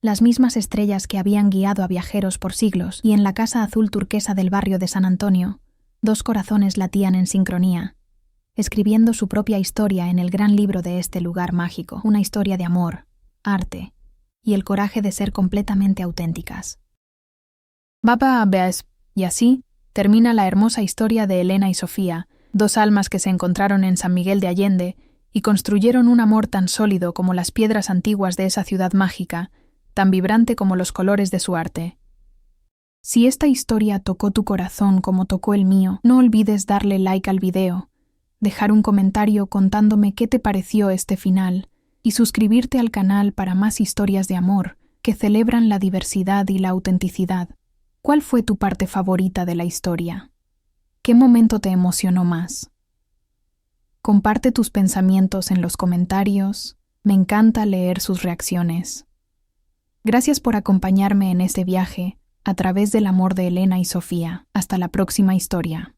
las mismas estrellas que habían guiado a viajeros por siglos, y en la casa azul turquesa del barrio de San Antonio, dos corazones latían en sincronía, escribiendo su propia historia en el gran libro de este lugar mágico, una historia de amor, arte y el coraje de ser completamente auténticas. Y así termina la hermosa historia de Elena y Sofía, dos almas que se encontraron en San Miguel de Allende y construyeron un amor tan sólido como las piedras antiguas de esa ciudad mágica, tan vibrante como los colores de su arte. Si esta historia tocó tu corazón como tocó el mío, no olvides darle like al video, dejar un comentario contándome qué te pareció este final y suscribirte al canal para más historias de amor que celebran la diversidad y la autenticidad. ¿Cuál fue tu parte favorita de la historia? ¿Qué momento te emocionó más? Comparte tus pensamientos en los comentarios. Me encanta leer sus reacciones. Gracias por acompañarme en este viaje a través del amor de Elena y Sofía. Hasta la próxima historia.